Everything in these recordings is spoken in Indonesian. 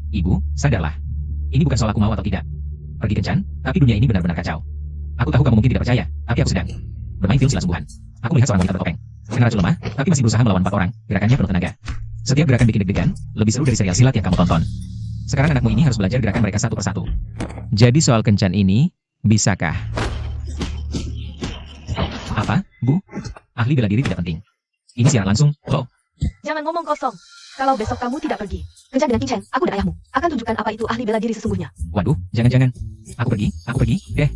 Ibu, sadarlah. Ini bukan soal aku mau atau tidak. Pergi kencan, tapi dunia ini benar-benar kacau. Aku tahu kamu mungkin tidak percaya, tapi aku sedang bermain film silat sungguhan. Aku melihat seorang wanita bertopeng. Kena racun lemah, tapi masih berusaha melawan 4 orang. Gerakannya penuh tenaga. Setiap gerakan bikin deg-degan, lebih seru dari serial silat yang kamu tonton. Sekarang anakmu ini harus belajar gerakan mereka satu persatu. Jadi soal kencan ini, bisakah? Apa, Bu? Ahli bela diri tidak penting. Ini siaran langsung, loh. Jangan ngomong kosong. Kalau besok kamu tidak pergi, kencan dengan King Cheng, aku dan ayahmu akan tunjukkan apa itu ahli bela diri sesungguhnya. Waduh, jangan-jangan. Aku pergi, deh.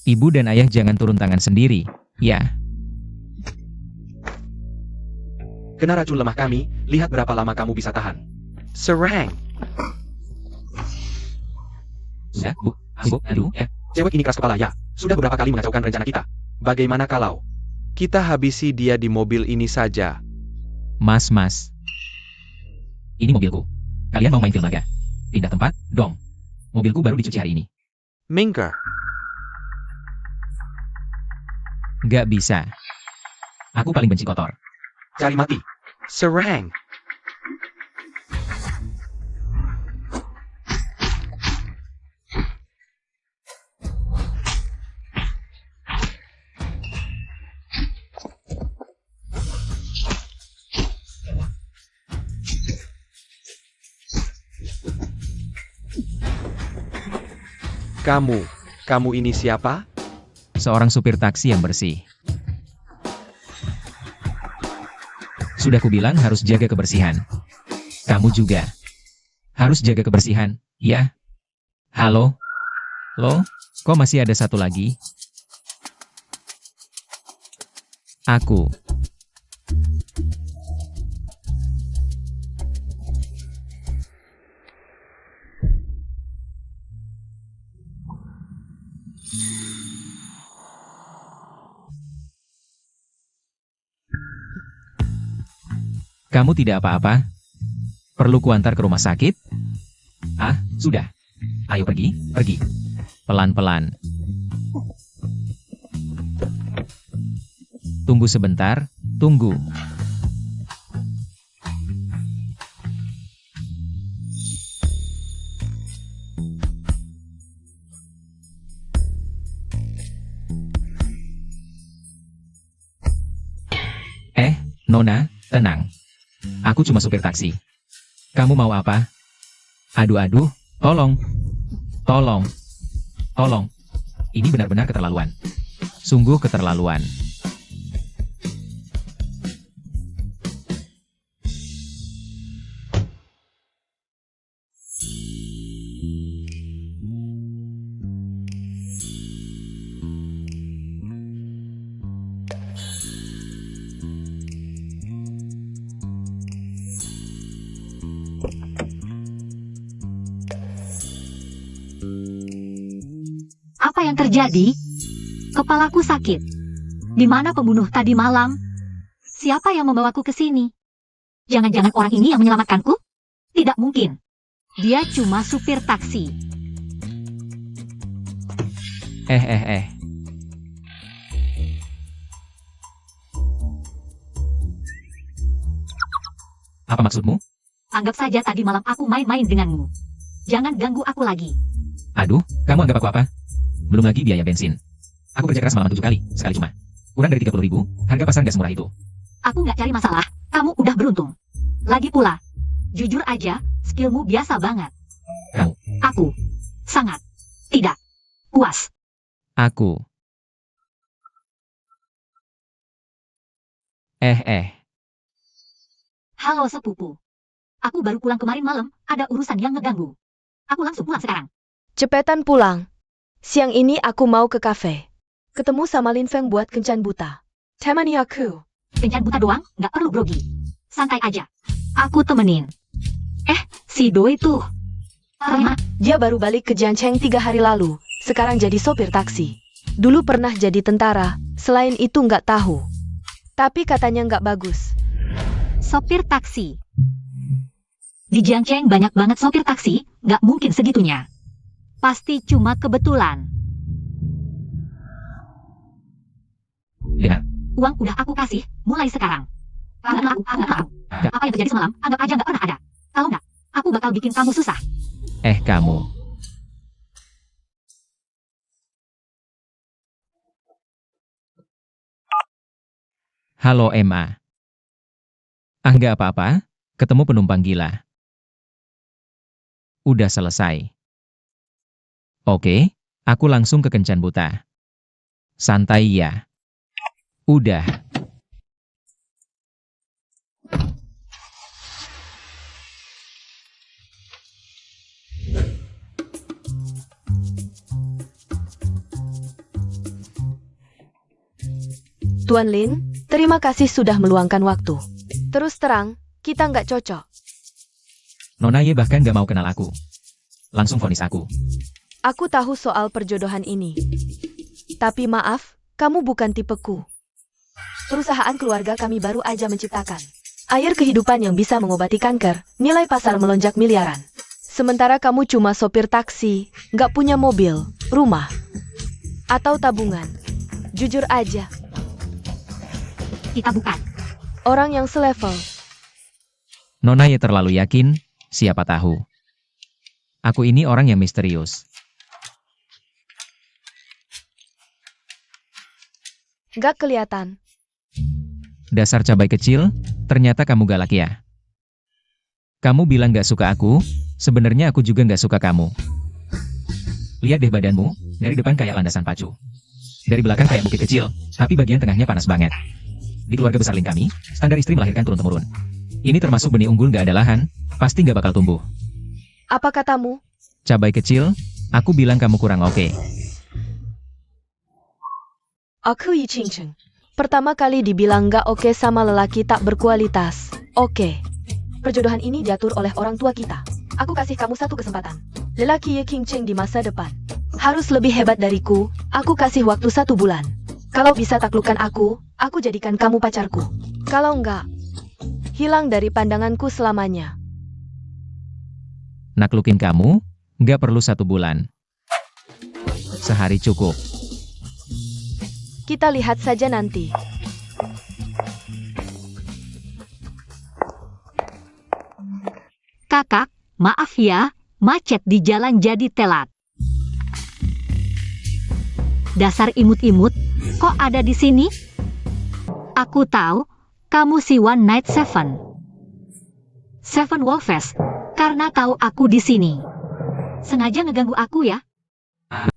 Ibu dan ayah jangan turun tangan sendiri, ya. Kena racun lemah kami, lihat berapa lama kamu bisa tahan. Serang! Sudah, Bu, aduh, ya. Cewek ini keras kepala ya, sudah beberapa kali mengacaukan rencana kita. Bagaimana kalau kita habisi dia di mobil ini saja? Mas. Ini mobilku. Kalian mau main film naga? Pindah tempat, dong. Mobilku baru dicuci hari ini. Minggir. Gak bisa. Aku paling benci kotor. Cari mati. Serang! Kamu ini siapa? Seorang supir taksi yang bersih. Sudah kubilang harus jaga kebersihan. Kamu juga. Harus jaga kebersihan, ya? Halo? Loh, kok masih ada satu lagi? Aku. Kamu tidak apa-apa? Perlu kuantar ke rumah sakit? Ah, sudah. Ayo pergi. Pelan-pelan. Tunggu sebentar, tunggu. Nona, tenang. Aku cuma supir taksi. Kamu mau apa? Aduh, tolong. Ini benar-benar keterlaluan. Sungguh keterlaluan. Apa yang terjadi? Kepalaku sakit. Di mana pembunuh tadi malam? Siapa yang membawaku ke sini? Jangan-jangan orang ini yang menyelamatkanku? Tidak mungkin. Dia cuma supir taksi. Apa maksudmu? Anggap saja tadi malam aku main-main denganmu. Jangan ganggu aku lagi. Aduh, kamu anggap aku apa? Belum lagi biaya bensin. Aku kerja keras malam 7 kali, sekali cuma. Kurang dari 30.000, harga pasar nggak semurah itu. Aku nggak cari masalah, kamu udah beruntung. Lagi pula, jujur aja, skillmu biasa banget. Kamu. Aku sangat tidak puas. Aku. Halo sepupu. Aku baru pulang kemarin malam, ada urusan yang ngeganggu. Aku langsung pulang sekarang. Cepetan pulang. Siang ini aku mau ke kafe. Ketemu sama Lin Feng buat kencan buta. Temani aku. Kencan buta doang, nggak perlu grogi. Santai aja. Aku temenin. Si Doi tuh. Dia baru balik ke Jiancheng 3 hari lalu. Sekarang jadi sopir taksi. Dulu pernah jadi tentara. Selain itu nggak tahu. Tapi katanya nggak bagus. Sopir taksi. Di Jiangcheng banyak banget sopir taksi, nggak mungkin segitunya. Pasti cuma kebetulan. Lihat. Uang udah aku kasih, mulai sekarang. Nggak tahu. Apa yang terjadi semalam, anggap aja nggak pernah ada. Kalau nggak, aku bakal bikin kamu susah. Kamu. Halo Emma. Nggak apa-apa, ketemu penumpang gila. Udah selesai. Oke, aku langsung ke Kencan Buta. Santai ya. Udah. Tuan Lin, terima kasih sudah meluangkan waktu. Terus terang, kita nggak cocok. Nona Ye bahkan nggak mau kenal aku. Langsung vonis aku. Aku tahu soal perjodohan ini. Tapi maaf, kamu bukan tipeku. Perusahaan keluarga kami baru aja menciptakan air kehidupan yang bisa mengobati kanker, nilai pasar melonjak miliaran. Sementara kamu cuma sopir taksi, nggak punya mobil, rumah, atau tabungan. Jujur aja, Kita bukan. orang yang selevel. Nona Ye terlalu yakin, siapa tahu. Aku ini orang yang misterius. Nggak kelihatan. Dasar cabai kecil, ternyata kamu galak ya. Kamu bilang gak suka aku, sebenarnya aku juga gak suka kamu. Lihat deh badanmu, dari depan kayak landasan pacu. Dari belakang kayak bukit kecil, tapi bagian tengahnya panas banget. Di keluarga besar Lin kami, standar istri melahirkan turun-temurun. Ini termasuk benih unggul gak ada lahan, pasti gak bakal tumbuh. Apa katamu? Cabai kecil, aku bilang kamu kurang oke. Aku Yi Ching. Pertama kali dibilang nggak oke sama lelaki tak berkualitas. Oke. Perjodohan ini diatur oleh orang tua kita. Aku kasih kamu satu kesempatan. Lelaki Ye King Cheng di masa depan harus lebih hebat dariku. Aku kasih waktu 1 bulan. Kalau bisa taklukkan aku jadikan kamu pacarku. Kalau enggak, hilang dari pandanganku selamanya. Naklukin kamu, gak perlu 1 bulan. Sehari cukup. Kita lihat saja nanti. Kakak, maaf ya, macet di jalan jadi telat. Dasar imut-imut, kok ada di sini? Aku tahu, kamu si One Night Seven. Seven Wolfes, karena tahu aku di sini. Sengaja ngeganggu aku ya?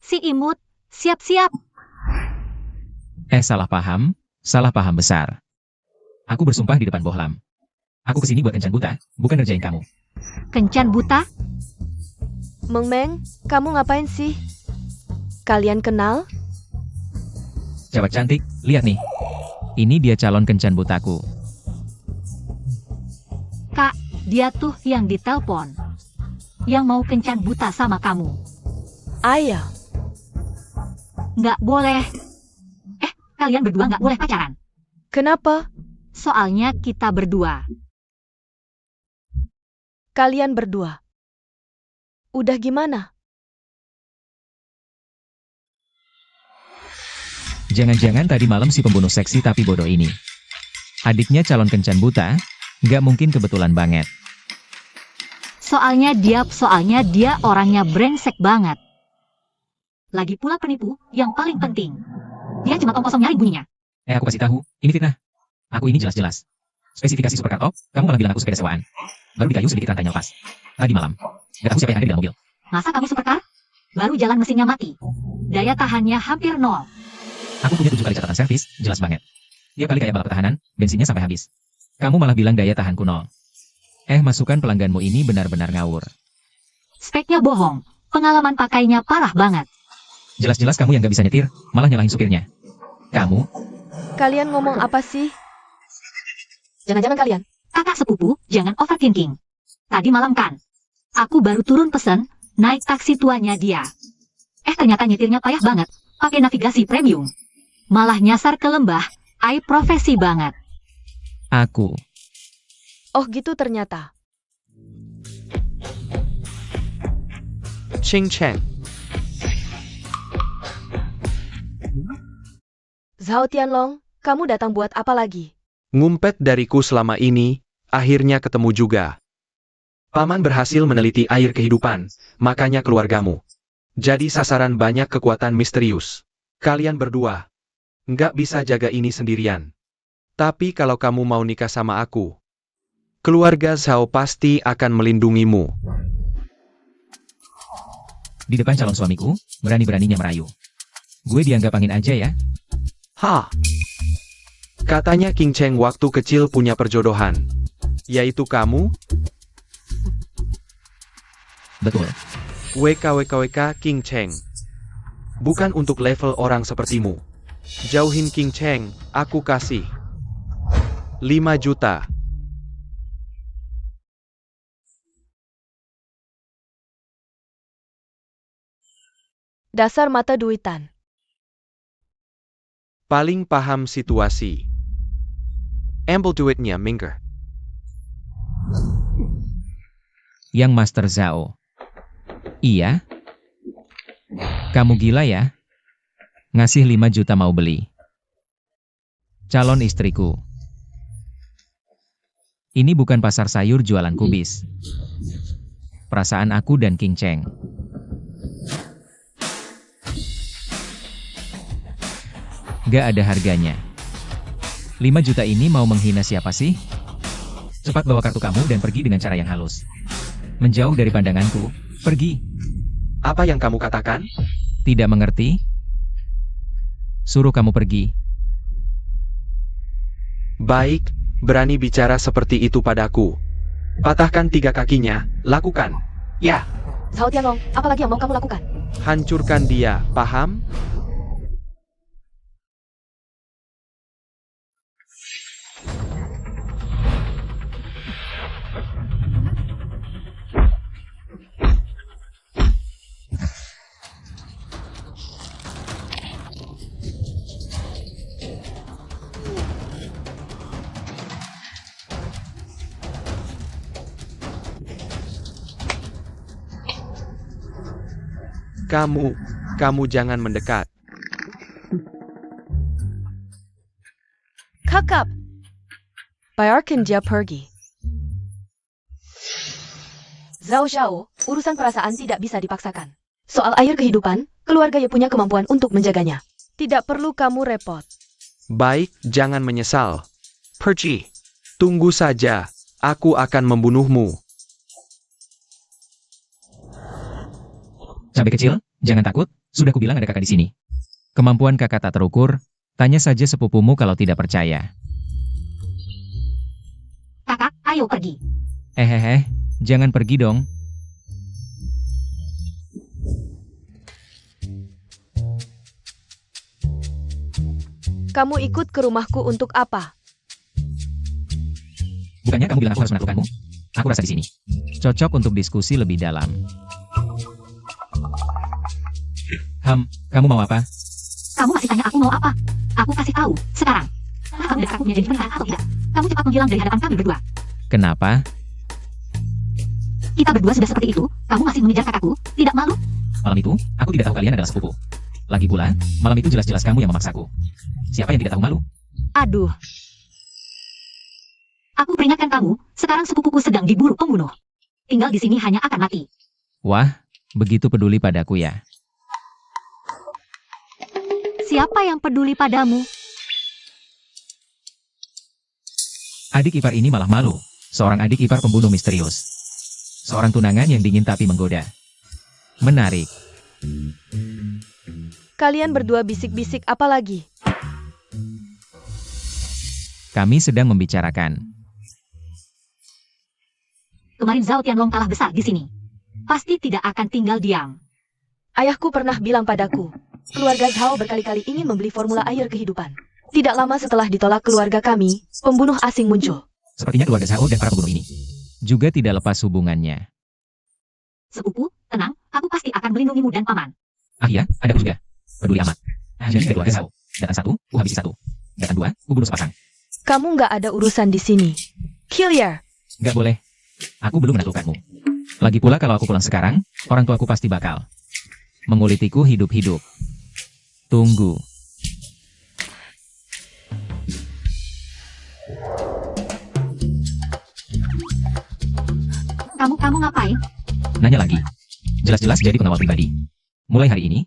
Si imut, siap-siap. Salah paham besar. Aku bersumpah di depan Bohlam. Aku kesini buat kencan buta, bukan ngerjain kamu. Kencan buta? Meng Meng, kamu ngapain sih? Kalian kenal? Cewek cantik, lihat nih. Ini dia calon kencan butaku. Kak, dia tuh yang ditelepon. Yang mau kencan buta sama kamu. Ayah. Nggak boleh. Kalian berdua nggak boleh pacaran. Kenapa? Soalnya kita berdua. Kalian berdua. Udah gimana? Jangan-jangan tadi malam si pembunuh seksi tapi bodoh ini. Adiknya calon kencan buta, nggak mungkin kebetulan banget. Soalnya dia orangnya brengsek banget. Lagi pula penipu, yang paling penting. Dia cuma tong kosong nyari bunyinya. Aku kasih tahu, ini fitnah. Aku ini jelas-jelas. Spesifikasi supercar top, kamu malah bilang aku sepeda sewaan. Baru dikayu sedikit rantainya lepas. Tadi malam. Gak tahu siapa yang ada di dalam mobil. Masa kamu supercar? Baru jalan mesinnya mati. Daya tahannya hampir 0. Aku punya 7 kali catatan servis, jelas banget. Tiap kali kayak balap ketahanan, bensinnya sampai habis. Kamu malah bilang daya tahanku 0. Masukan pelangganmu ini benar-benar ngawur. Speknya bohong. Pengalaman pakainya parah banget. Jelas-jelas kamu yang gak bisa nyetir, malah nyalahin supirnya. Kamu? Kalian ngomong apa sih? Jangan-jangan kalian? Kakak sepupu, jangan overthinking. Tadi malam kan, aku baru turun pesen, naik taksi tuanya dia. Ternyata nyetirnya payah banget, pakai navigasi premium. Malah nyasar ke lembah, profesi banget. Aku. Oh gitu ternyata. Ching Cheng. Zhao Tianlong, kamu datang buat apa lagi? Ngumpet dariku selama ini, akhirnya ketemu juga. Paman berhasil meneliti air kehidupan, makanya keluargamu jadi sasaran banyak kekuatan misterius. Kalian berdua nggak bisa jaga ini sendirian. Tapi kalau kamu mau nikah sama aku, keluarga Zhao pasti akan melindungimu. Di depan calon suamiku, berani-beraninya merayu. Gue dianggap angin aja ya. Ha! Katanya King Cheng waktu kecil punya perjodohan. Yaitu kamu? Betul. WKWKWK King Cheng. Bukan untuk level orang sepertimu. Jauhin King Cheng, aku kasih 5 juta. Dasar mata duitan. Paling paham situasi. Ambil duitnya, Mingger. Yang Master Zhao. Iya? Kamu gila ya? Ngasih 5 juta mau beli. Calon istriku. Ini bukan pasar sayur jualan kubis. Perasaan aku dan King Cheng. Gak ada harganya. 5 juta ini mau menghina siapa sih? Cepat bawa kartu kamu dan pergi dengan cara yang halus. Menjauh dari pandanganku. Pergi. Apa yang kamu katakan? Tidak mengerti? Suruh kamu pergi. Baik, berani bicara seperti itu padaku. Patahkan 3 kakinya, lakukan. Ya, Zhao Tianlong, apa lagi yang mau kamu lakukan? hancurkan dia, paham? Kamu jangan mendekat. Kakap! Biarkan dia pergi. Zhao Xiao, urusan perasaan tidak bisa dipaksakan. Soal air kehidupan, keluarga Ye punya kemampuan untuk menjaganya. Tidak perlu kamu repot. Baik, jangan menyesal. Pergi. Tunggu saja, aku akan membunuhmu. Cabai kecil, jangan takut, sudah kubilang ada kakak di sini. Kemampuan kakak tak terukur, tanya saja sepupumu kalau tidak percaya. Kakak, ayo pergi. Jangan pergi dong. Kamu ikut ke rumahku untuk apa? Bukannya kamu bilang aku harus menaklukkanmu? Aku rasa di sini cocok untuk diskusi lebih dalam. Kamu mau apa? Kamu masih tanya aku mau apa? Aku kasih tahu, sekarang. Kamu dan kakakku menjadi menikah atau tidak? Kamu cepat menghilang dari hadapan kami berdua. Kenapa? Kita berdua sudah seperti itu, kamu masih mengejar kakakku, tidak malu? Malam itu, aku tidak tahu kalian adalah sepupu. Lagi pula, malam itu jelas-jelas kamu yang memaksaku. Siapa yang tidak tahu malu? Aduh. Aku peringatkan kamu, sekarang sepupuku sedang diburu pembunuh. Tinggal di sini hanya akan mati. Wah, begitu peduli padaku ya. Siapa yang peduli padamu? Adik ipar ini malah malu. Seorang adik ipar pembunuh misterius. Seorang tunangan yang dingin tapi menggoda. Menarik. Kalian berdua bisik-bisik apa lagi? Kami sedang membicarakan. Kemarin Zhao Tianlong kalah besar di sini. Pasti tidak akan tinggal diam. Ayahku pernah bilang padaku, keluarga Zhao berkali-kali ingin membeli formula air kehidupan. Tidak lama setelah ditolak keluarga kami, pembunuh asing muncul. Sepertinya keluarga Zhao dan para pembunuh ini juga tidak lepas hubungannya. Sepupu, tenang, aku pasti akan melindungimu dan paman. Ah iya, ada aku juga. Peduli amat. Jadi ada keluarga Zhao. Datang satu, ku habisi satu. Datang dua, ku bunuh sepasang. Kamu nggak ada urusan di sini. Hillier. Nggak boleh. Aku belum menaklukkanmu. Lagi pula kalau aku pulang sekarang, orang tuaku pasti bakal mengulitiku hidup-hidup. Tunggu. Kamu ngapain? Nanya lagi. Jelas-jelas jadi pengawal pribadi. Mulai hari ini,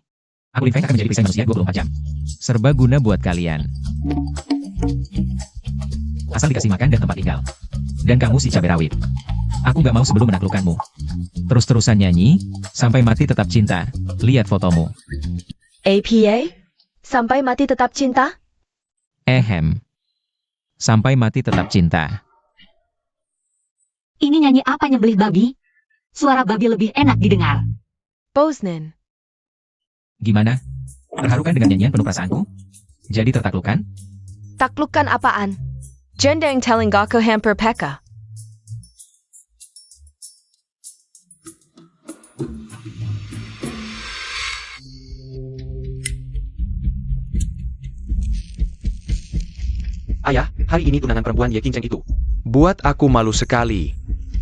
aku Lin Feng akan menjadi perisai manusia 24 jam. Serba guna buat kalian. Asal dikasih makan dan tempat tinggal. Dan kamu si cabai rawit. Aku gak mau sebelum menaklukkanmu. Terus-terusan nyanyi, sampai mati tetap cinta. Lihat fotomu. APA? Sampai mati tetap cinta? Ehem. Sampai mati tetap cinta. Ini nyanyi apa nyembelih babi? Suara babi lebih enak didengar. Bosnin. Gimana? Terharu kan dengan nyanyian penuh perasaanku? Jadi tertaklukkan? Taklukkan apaan? Jendeng telling gako hamper peka. Ayah, hari ini tunangan perempuan Ye Qingcheng itu. Buat aku malu sekali.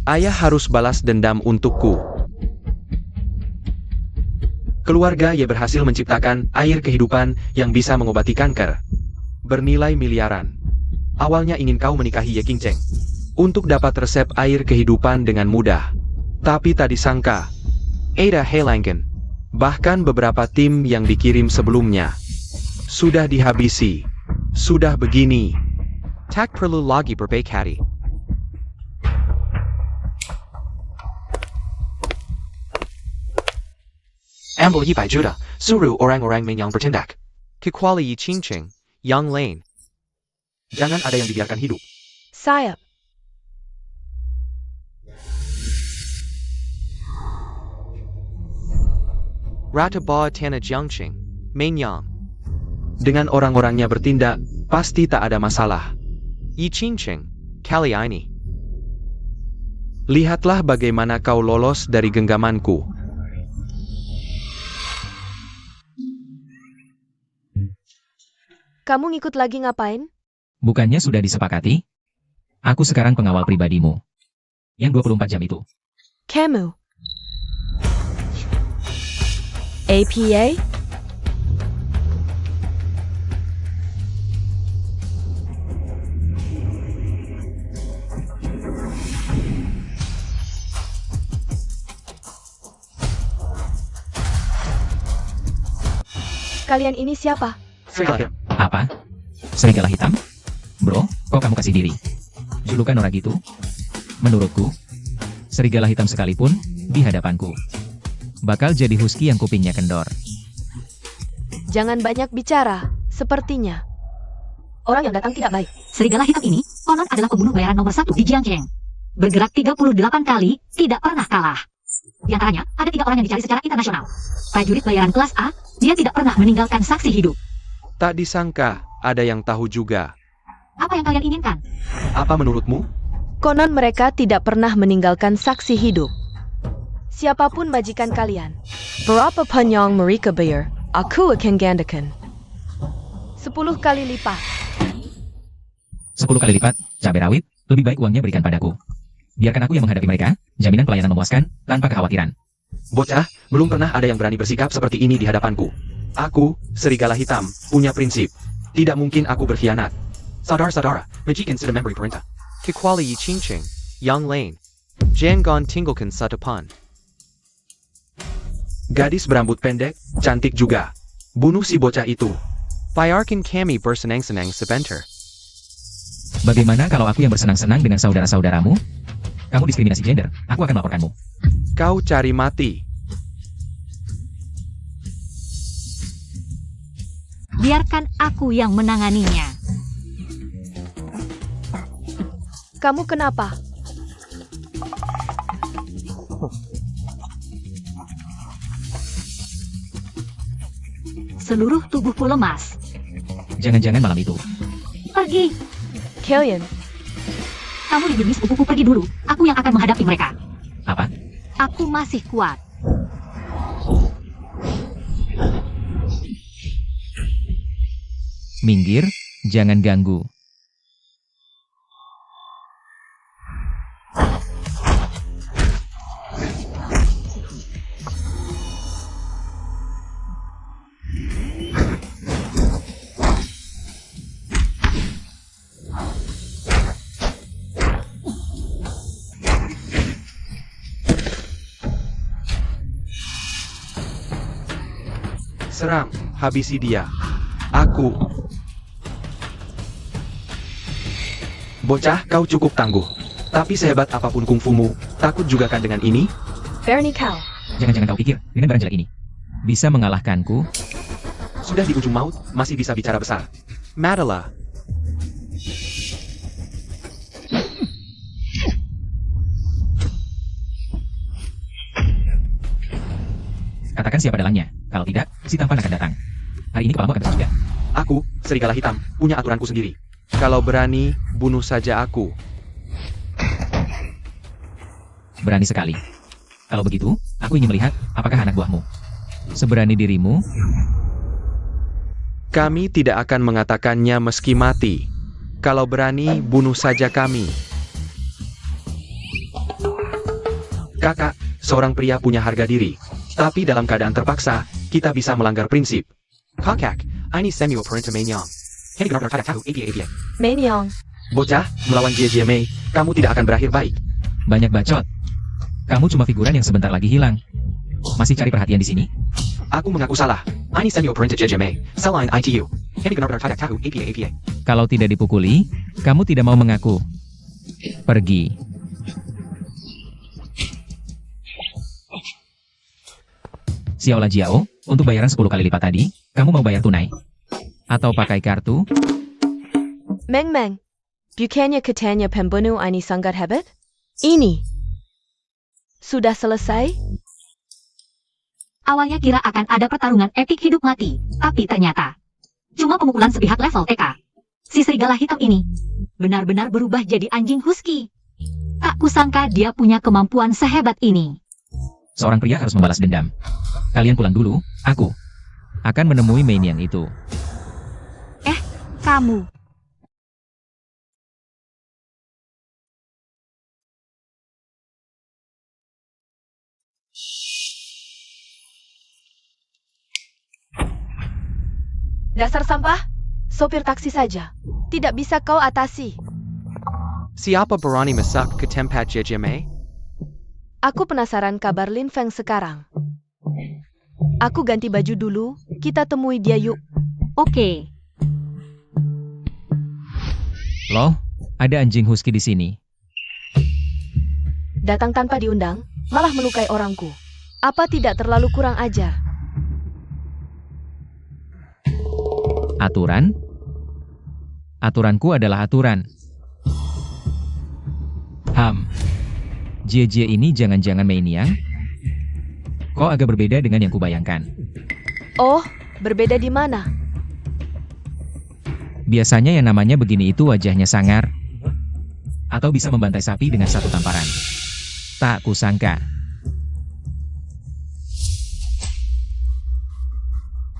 Ayah harus balas dendam untukku. Keluarga Ye berhasil menciptakan air kehidupan yang bisa mengobati kanker. Bernilai miliaran. Awalnya ingin kau menikahi Ye Qingcheng untuk dapat resep air kehidupan dengan mudah. Tapi tak disangka, Ada Heilangen, bahkan beberapa tim yang dikirim sebelumnya, sudah dihabisi. Sudah begini, tak perlu lagi berbaik hati. Ambil 100 juta, suruh orang-orang yang bertindak. Kecuali Ye Qingcheng, yang lain. Jangan ada yang dibiarkan hidup. Sayap. Rata Ba Tanah Jiangqing, Mainyang. Dengan orang-orangnya bertindak, pasti tak ada masalah. Ye Qingcheng, kali ini. Lihatlah bagaimana kau lolos dari genggamanku. Kamu ngikut lagi ngapain? Bukannya sudah disepakati? Aku sekarang pengawal pribadimu. Yang 24 jam itu. Kamu. APA? Kalian ini siapa? Apa? Serigala hitam? Bro, kok kamu kasih diri? Julukan orang gitu? Menurutku, serigala hitam sekalipun, di hadapanku, bakal jadi husky yang kupingnya kendor. Jangan banyak bicara, sepertinya. Orang yang datang tidak baik. Serigala hitam ini, konon adalah pembunuh bayaran nomor 1 di Jiangcheng. Bergerak 38 kali, tidak pernah kalah. Di antaranya, ada 3 orang yang dicari secara internasional. Prajurit bayaran kelas A, dia tidak pernah meninggalkan saksi hidup. Tak disangka, ada yang tahu juga. Apa yang kalian inginkan? Apa menurutmu? Konon mereka tidak pernah meninggalkan saksi hidup. Siapapun majikan kalian, berapa yang mereka bayar, aku akan gandakan. 10 kali lipat. 10 kali lipat, cabai rawit, lebih baik uangnya berikan padaku. Biarkan aku yang menghadapi mereka, jaminan pelayanan memuaskan, tanpa kekhawatiran. Bocah, belum pernah ada yang berani bersikap seperti ini di hadapanku. Aku, serigala hitam, punya prinsip. Tidak mungkin aku berkhianat. Saudara-saudara, majikan sudah memberi perintah. Kecuali Ye Qingcheng, yang lain. Jangan tinggalkan satapan. Gadis berambut pendek, cantik juga. Bunuh si bocah itu. Biarkan kami bersenang-senang sebentar. Bagaimana kalau aku yang bersenang-senang dengan saudara-saudaramu? Kamu diskriminasi gender, aku akan melaporkanmu. Kau cari mati. Biarkan aku yang menanganinya. Kamu kenapa? Seluruh tubuhku lemas. Jangan-jangan malam itu. Pergi. Kalian, Kamu di bisnis sepupuku, pergi dulu. Aku yang akan menghadapi mereka. Apa? Aku masih kuat. Minggir, jangan ganggu. Serang, habisi dia. Aku. Bocah, kau cukup tangguh. Tapi sehebat apapun kungfumu, takut juga kan dengan ini? Berani kau. Jangan-jangan kau pikir, dengan barang jelek ini, bisa mengalahkanku? Sudah di ujung maut, masih bisa bicara besar. Madala. Katakan siapa dalangnya. Kalau tidak, si tampan akan datang. Hari ini kepalamu akan besar juga. Aku, serigala hitam, punya aturanku sendiri. Kalau berani, bunuh saja aku. Berani sekali. Kalau begitu, aku ingin melihat apakah anak buahmu seberani dirimu. Kami tidak akan mengatakannya meski mati. Kalau berani, bunuh saja kami. Kakak, seorang pria punya harga diri. Tapi dalam keadaan terpaksa, kita bisa melanggar prinsip. Kakak, ini Samuel Perintah Menyong. Henry Gnarder Kadak Tahu APA. Menyong. Bocah, melawan JJ Mei, kamu tidak akan berakhir baik. Banyak bacot. Kamu cuma figuran yang sebentar lagi hilang. Masih cari perhatian di sini? Aku mengaku salah. Ini Samuel Perintah JJ Mei. Selain ITU. Henry Gnarder Kadak Tahu APA. Kalau tidak dipukuli, kamu tidak mau mengaku. Pergi. Xiaola Jiao, untuk bayaran 10 kali lipat tadi, kamu mau bayar tunai? Atau pakai kartu? Meng Meng. Bukannya katanya pembunuh ini sangat hebat? Ini. Sudah selesai? Awalnya kira akan ada pertarungan epik hidup mati, tapi ternyata cuma pemukulan sepihak level TK. Si serigala hitam ini benar-benar berubah jadi anjing husky. Tak kusangka dia punya kemampuan sehebat ini. Seorang pria harus membalas dendam. Kalian pulang dulu, aku akan menemui Meinian itu. Kamu. Dasar sampah? Sopir taksi saja. Tidak bisa kau atasi. Siapa berani masuk ke tempat JJ Mei? Aku penasaran kabar Lin Feng sekarang. Aku ganti baju dulu, kita temui dia yuk. Oke. Loh, ada anjing husky di sini. Datang tanpa diundang, malah melukai orangku. Apa tidak terlalu kurang ajar? Aturan? Aturanku adalah aturan. JJ ini jangan-jangan Meinian? Kok agak berbeda dengan yang kubayangkan? Oh, berbeda di mana? Biasanya yang namanya begini itu wajahnya sangar. Atau bisa membantai sapi dengan satu tamparan. Tak kusangka.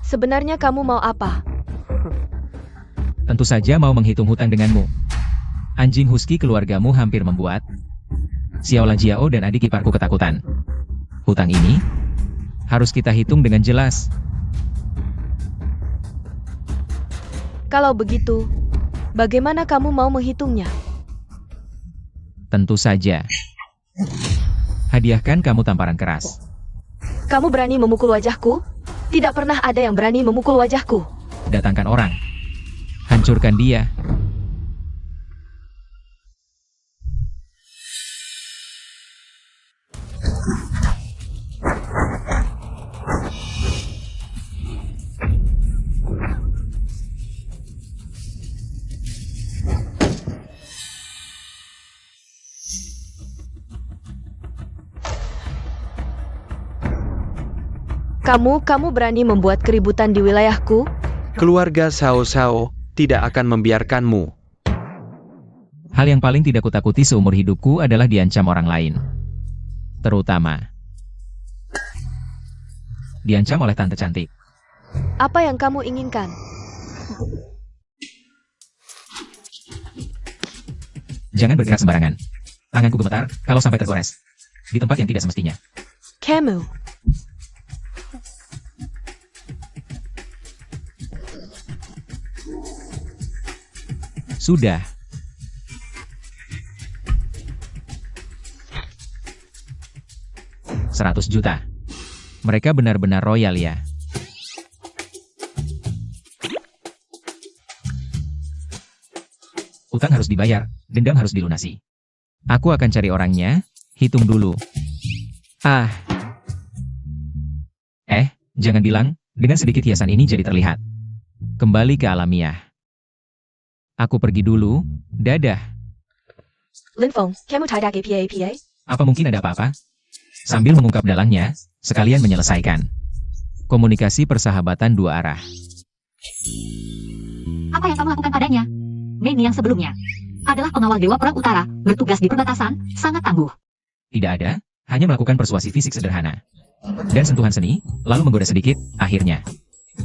Sebenarnya kamu mau apa? Tentu saja mau menghitung hutang denganmu. Anjing husky keluargamu hampir membuat Xiaola Jiao dan adik iparku ketakutan. Hutang ini harus kita hitung dengan jelas. Kalau begitu, bagaimana kamu mau menghitungnya? Tentu saja. Hadiahkan kamu tamparan keras. Kamu berani memukul wajahku? Tidak pernah ada yang berani memukul wajahku. Datangkan orang. Hancurkan dia. Kamu berani membuat keributan di wilayahku? Keluarga Sao Sao tidak akan membiarkanmu. Hal yang paling tidak kutakuti seumur hidupku adalah diancam orang lain. Terutama diancam oleh tante cantik. Apa yang kamu inginkan? Jangan bergerak sembarangan. Tanganku gemetar kalau sampai tergores di tempat yang tidak semestinya. Kamu. Sudah. $100 juta. Mereka benar-benar royal ya. Hutang harus dibayar, dendam harus dilunasi. Aku akan cari orangnya, hitung dulu. Jangan bilang, dengan sedikit hiasan ini jadi terlihat. Kembali ke alamiah. Aku pergi dulu, dadah. Lin Feng, kamu tidak apa? Apa mungkin ada apa-apa? Sambil mengungkap dalangnya, sekalian menyelesaikan. Komunikasi persahabatan dua arah. Apa yang kamu lakukan padanya? Mei yang sebelumnya adalah pengawal Dewa Perang Utara, bertugas di perbatasan, sangat tangguh. Tidak ada, hanya melakukan persuasi fisik sederhana. Dan sentuhan seni, lalu menggoda sedikit, akhirnya.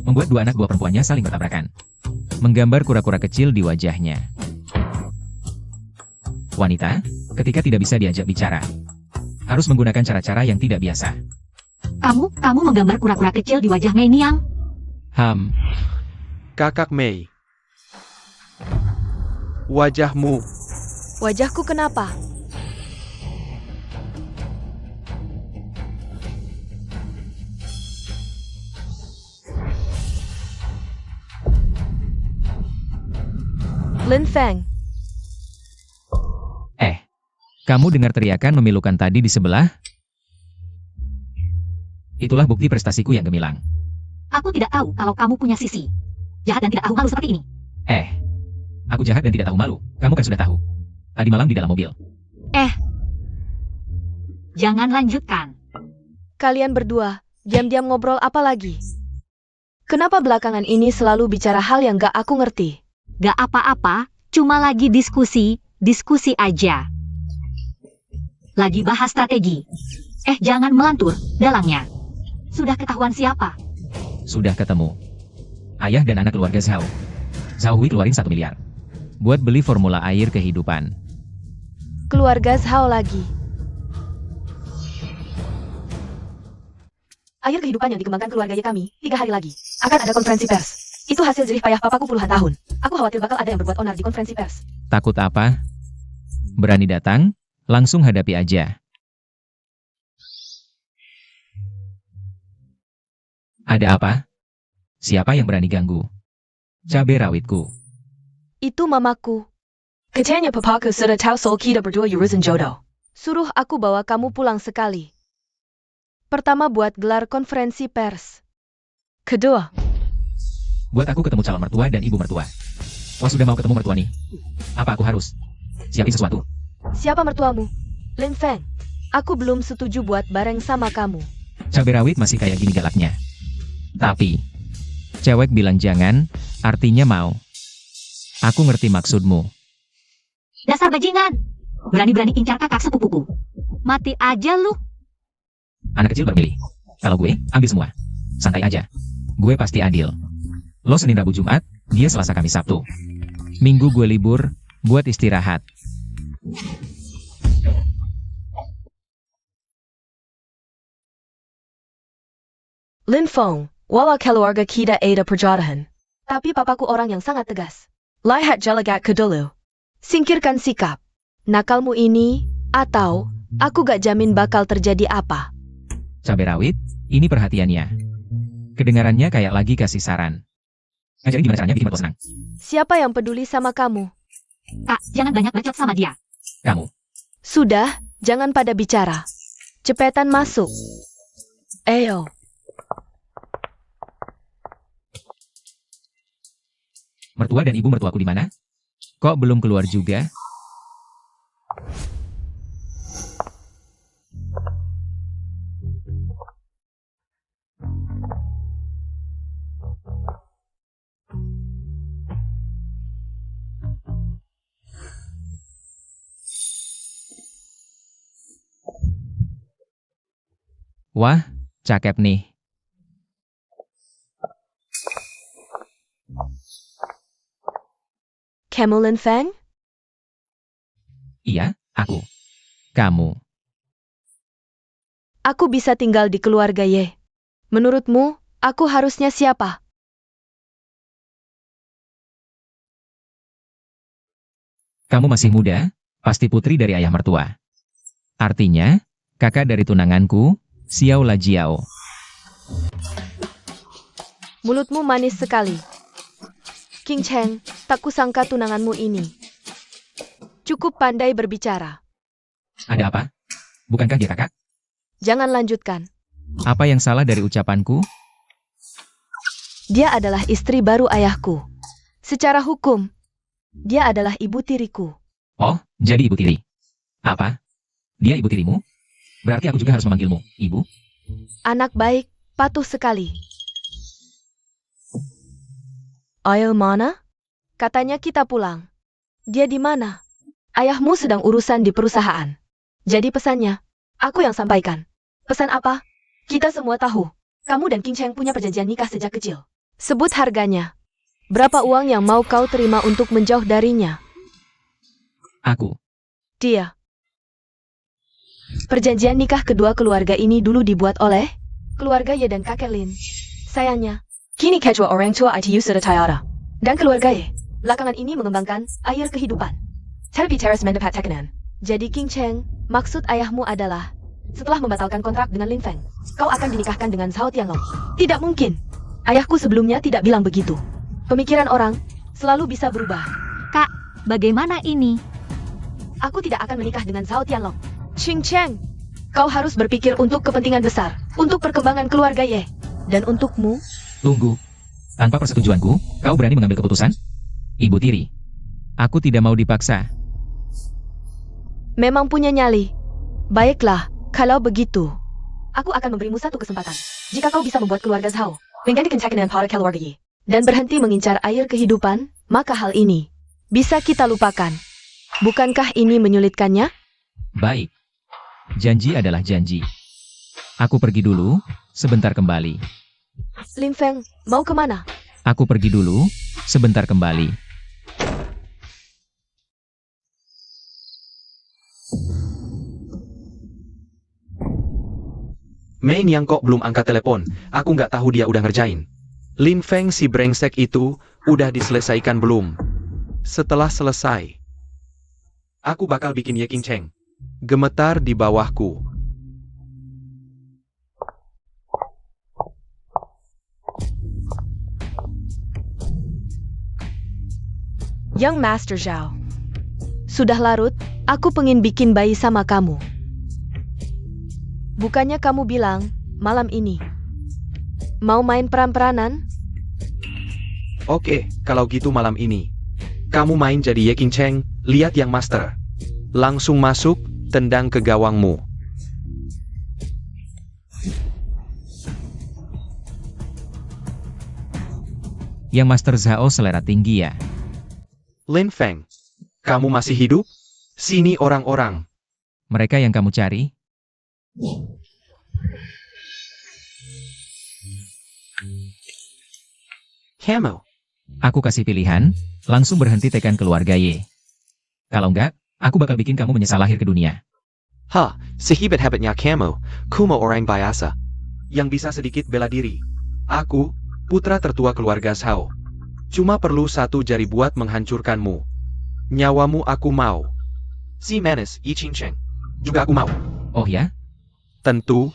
Membuat dua anak buah perempuannya saling bertabrakan. Menggambar kura-kura kecil di wajahnya. Wanita, ketika tidak bisa diajak bicara, harus menggunakan cara-cara yang tidak biasa. Kamu menggambar kura-kura kecil di wajah Mei Niang? Kakak Mei. Wajahmu. Wajahku kenapa? Lin Feng, Kamu dengar teriakan memilukan tadi di sebelah? Itulah bukti prestasiku yang gemilang. Aku tidak tahu kalau kamu punya sisi jahat dan tidak tahu malu seperti ini. Aku jahat dan tidak tahu malu. Kamu kan sudah tahu. Tadi malam di dalam mobil. Jangan lanjutkan. kalian berdua, diam-diam ngobrol apa lagi? Kenapa belakangan ini selalu bicara hal yang gak aku ngerti? Gak apa-apa, cuma lagi diskusi aja. Lagi bahas strategi. Jangan melantur, dalangnya. Sudah ketahuan siapa? Sudah ketemu. Ayah dan anak keluarga Zhao. Zhao Hui keluarin 1 miliar. Buat beli formula air kehidupan. Keluarga Zhao lagi. Air kehidupan yang dikembangkan keluarga kami, 3 hari lagi. Akan ada konferensi pers. Itu hasil jerih payah papaku puluhan tahun. Aku khawatir bakal ada yang berbuat onar di konferensi pers. Takut apa? Berani datang, langsung hadapi aja. Ada apa? Siapa yang berani ganggu? Cabai rawitku. Itu mamaku. Katanya papaku sudah tahu soal kita berdua urusan jodoh. Suruh aku bawa kamu pulang sekali. Pertama buat gelar konferensi pers. Kedua, Buat aku ketemu calon mertua dan ibu mertua. Wah, sudah mau ketemu mertua nih. Apa aku harus siapin sesuatu? siapa mertuamu? Lin Feng. Aku belum setuju buat bareng sama kamu. Cabai rawit masih kayak gini galaknya. Tapi, cewek bilang jangan, artinya mau. Aku ngerti maksudmu. Dasar bajingan. Berani-berani incar kakak sepupuku. Mati aja lu. Anak kecil bermilih. Kalau gue, ambil semua. Santai aja. Gue pasti adil. Lo Senin Rabu Jumat, dia Selasa Kamis Sabtu. Minggu gue libur, buat istirahat. Lin Feng, walau keluarga kita ada perjodohan. Tapi papaku orang yang sangat tegas. Lihat jalagat ke dulu. Singkirkan sikap. Nakalmu ini, atau aku gak jamin bakal terjadi apa. Cabai rawit, ini perhatiannya. Kedengarannya kayak lagi kasih saran. Ngajarin gimana caranya bikin mertua senang. Siapa yang peduli sama kamu? Kak, jangan banyak bacot sama dia. Kamu. Sudah, jangan pada bicara. Cepetan masuk. Ayo. Mertua dan ibu mertuaku di mana? Kok belum keluar juga? Wah, cakep nih. Kamu Lin Feng? Iya, aku. Kamu. Aku bisa tinggal di keluarga Ye. Menurutmu, aku harusnya siapa? Kamu masih muda, pasti putri dari ayah mertua. Artinya, kakak dari tunanganku, Xiao Lajiao. Mulutmu manis sekali. King Cheng, tak kusangka tunanganmu ini. Cukup pandai berbicara. Ada apa? Bukankah dia kakak? Jangan lanjutkan. Apa yang salah dari ucapanku? Dia adalah istri baru ayahku. Secara hukum, dia adalah ibu tiriku. Oh, jadi ibu tiri. Apa? Dia ibu tirimu? Berarti aku juga harus memanggilmu ibu? Anak baik, patuh sekali. Ayo mana? Katanya kita pulang. Dia di mana? Ayahmu sedang urusan di perusahaan. Jadi pesannya, aku yang sampaikan. Pesan apa? Kita semua tahu. Kamu dan King Cheng punya perjanjian nikah sejak kecil. Sebut harganya. Berapa uang yang mau kau terima untuk menjauh darinya? Aku. Dia. Perjanjian nikah kedua keluarga ini dulu dibuat oleh keluarga Ye dan kakek Lin. Sayangnya, kini kedua orang tua ITU sudah tiada. Dan keluarga Ye, belakangan ini mengembangkan air kehidupan. Tapi terus mendapat tekanan. Jadi King Cheng, maksud ayahmu adalah, setelah membatalkan kontrak dengan Lin Feng, kau akan dinikahkan dengan Zhao Tianlong. Tidak mungkin. Ayahku sebelumnya tidak bilang begitu. Pemikiran orang selalu bisa berubah. Kak, bagaimana ini? Aku tidak akan menikah dengan Zhao Tianlong. Qing Cheng, kau harus berpikir untuk kepentingan besar, untuk perkembangan keluarga Ye. Dan untukmu, Tunggu. Tanpa persetujuanku, kau berani mengambil keputusan? Ibu tiri. Aku tidak mau dipaksa. memang punya nyali. Baiklah, kalau begitu, aku akan memberimu satu kesempatan. Jika kau bisa membuat keluarga Zhao menggantikan dengan para keluarga Ye, dan berhenti mengincar air kehidupan, maka hal ini bisa kita lupakan. Bukankah ini menyulitkannya? Baik. Janji adalah janji. Aku pergi dulu, sebentar kembali. Lin Feng, mau kemana? Aku pergi dulu, sebentar kembali. Mei Niang kok belum angkat telepon, aku nggak tahu dia udah ngerjain. Lin Feng si brengsek itu, udah diselesaikan belum? Setelah selesai, aku bakal bikin Ye King Cheng gemetar di bawahku. Young Master Zhao. Sudah larut, aku pengen bikin bayi sama kamu. Bukannya kamu bilang, malam ini mau main peran-peranan? Oke, kalau gitu malam ini kamu main jadi Ye King Cheng, lihat yang master. Langsung masuk, tendang ke gawangmu. Yang Master Zhao selera tinggi ya. Lin Feng, kamu masih hidup? Sini orang-orang. Mereka yang kamu cari? Kamu. Aku kasih pilihan, langsung berhenti tekan keluarga Ye. Kalau enggak, aku bakal bikin kamu menyesal lahir ke dunia. Ha, sehebat-hebatnya kamu, kumo orang biasa. Yang bisa sedikit bela diri. Aku, putra tertua keluarga Zhao. Cuma perlu satu jari buat menghancurkanmu. Nyawamu aku mau. Si manis, Yi Qing Cheng. Juga aku mau. Oh ya? Tentu.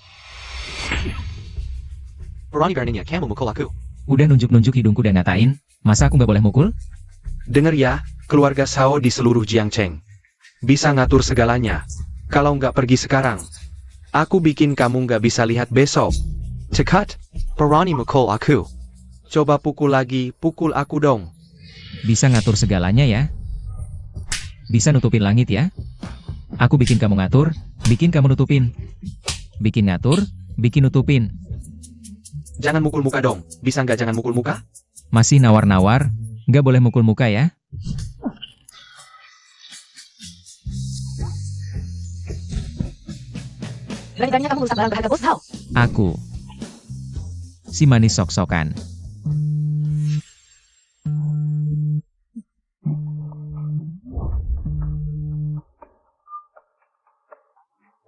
Berani beraninya kamu mukul aku. Udah nunjuk-nunjuk hidungku dan ngatain, masa aku nggak boleh mukul? Dengar ya, keluarga Zhao di seluruh Jiangcheng. Bisa ngatur segalanya. Kalau nggak pergi sekarang, aku bikin kamu nggak bisa lihat besok. Cekat, berani mukul aku. Coba pukul lagi, pukul aku dong. Bisa ngatur segalanya ya? Bisa nutupin langit ya? Aku bikin kamu ngatur, bikin kamu nutupin. Bikin ngatur, bikin nutupin. Jangan mukul muka dong, bisa nggak jangan mukul muka? Masih nawar-nawar, nggak boleh mukul muka ya? Berani-beraninya kamu merusak barang berharga bos Zhao. Aku. Si manis sok-sokan.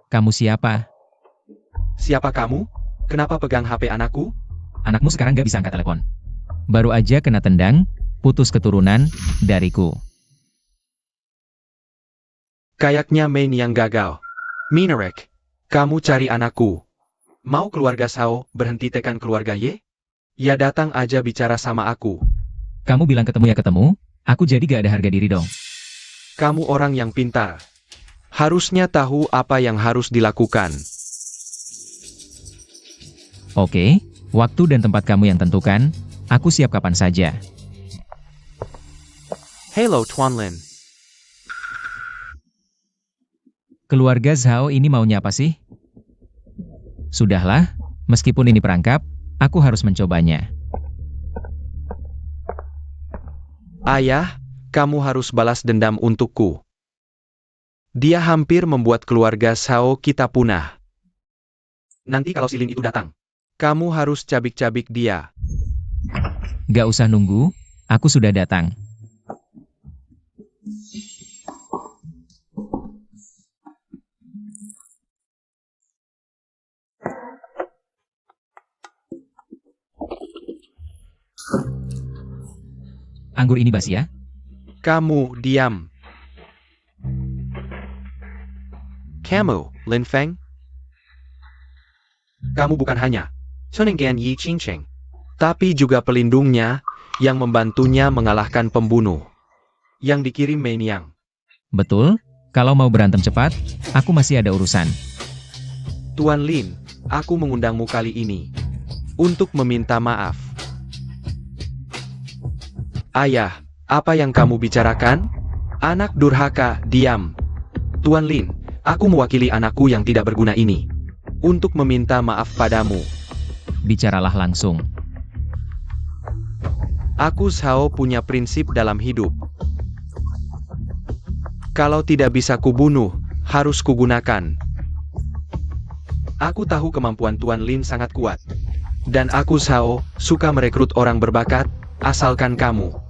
Kamu siapa? Siapa kamu? Kenapa pegang HP anakku? Anakmu sekarang nggak bisa angkat telepon. Baru aja kena tendang, putus keturunan, dariku. Kayaknya main yang gagal. Minarek, kamu cari anakku. Mau keluarga Zhao berhenti tekan keluarga Ye? Ya datang aja bicara sama aku. Kamu bilang ketemu ya ketemu, aku jadi gak ada harga diri dong. Kamu orang yang pintar. Harusnya tahu apa yang harus dilakukan. Oke, waktu dan tempat kamu yang tentukan, aku siap kapan saja. Hello, Tuan Lin. Keluarga Zhao ini maunya apa sih? Sudahlah, meskipun ini perangkap, aku harus mencobanya. Ayah, kamu harus balas dendam untukku. Dia hampir membuat keluarga Zhao kita punah. Nanti kalau si Lin itu datang, kamu harus cabik-cabik dia. Gak usah nunggu, aku sudah datang. Anggur ini basi ya? Kamu diam. Kamu, Lin Feng? Kamu bukan hanya Sonenggan Yi Qingcheng, tapi juga pelindungnya yang membantunya mengalahkan pembunuh yang dikirim Mei Niang. Betul, kalau mau berantem cepat, aku masih ada urusan. Tuan Lin, aku mengundangmu kali ini untuk meminta maaf. Ayah, apa yang kamu bicarakan? Anak durhaka, diam. Tuan Lin, aku mewakili anakku yang tidak berguna ini untuk meminta maaf padamu. Bicaralah langsung. Aku Zhao punya prinsip dalam hidup. Kalau tidak bisa kubunuh, harus kugunakan. Aku tahu kemampuan Tuan Lin sangat kuat. Dan aku Zhao suka merekrut orang berbakat, asalkan kamu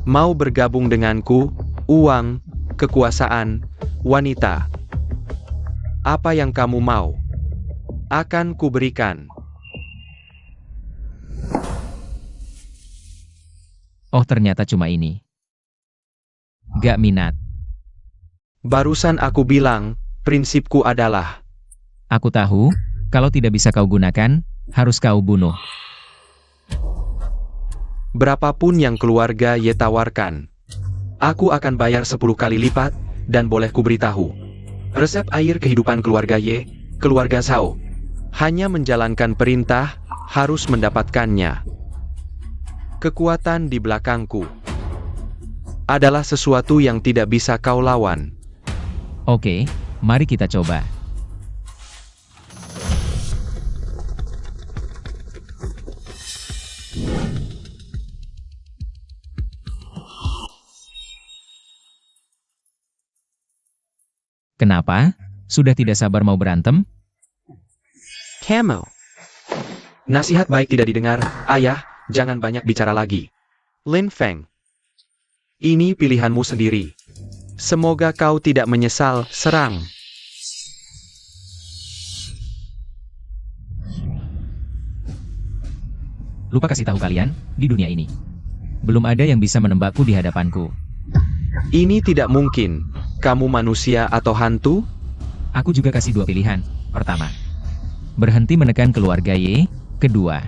mau bergabung denganku, uang, kekuasaan, wanita. Apa yang kamu mau, akan kuberikan. Oh ternyata cuma ini. Gak minat. Barusan aku bilang, prinsipku adalah, Aku tahu, kalau tidak bisa kau gunakan, harus kau bunuh. berapapun yang keluarga Ye tawarkan, aku akan bayar 10 kali lipat, dan boleh kuberitahu. Resep air kehidupan keluarga Ye, keluarga Zhao, hanya menjalankan perintah, harus mendapatkannya. Kekuatan di belakangku adalah sesuatu yang tidak bisa kau lawan. Oke, mari kita coba. Kenapa? Sudah tidak sabar mau berantem? Kamu. Nasihat baik tidak didengar, ayah, jangan banyak bicara lagi. Lin Feng. Ini pilihanmu sendiri. Semoga kau tidak menyesal, serang. Lupa kasih tahu kalian, di dunia ini, belum ada yang bisa menembakku di hadapanku. Ini tidak mungkin. Kamu manusia atau hantu? Aku juga kasih dua pilihan. Pertama, berhenti menekan keluarga Y. Kedua,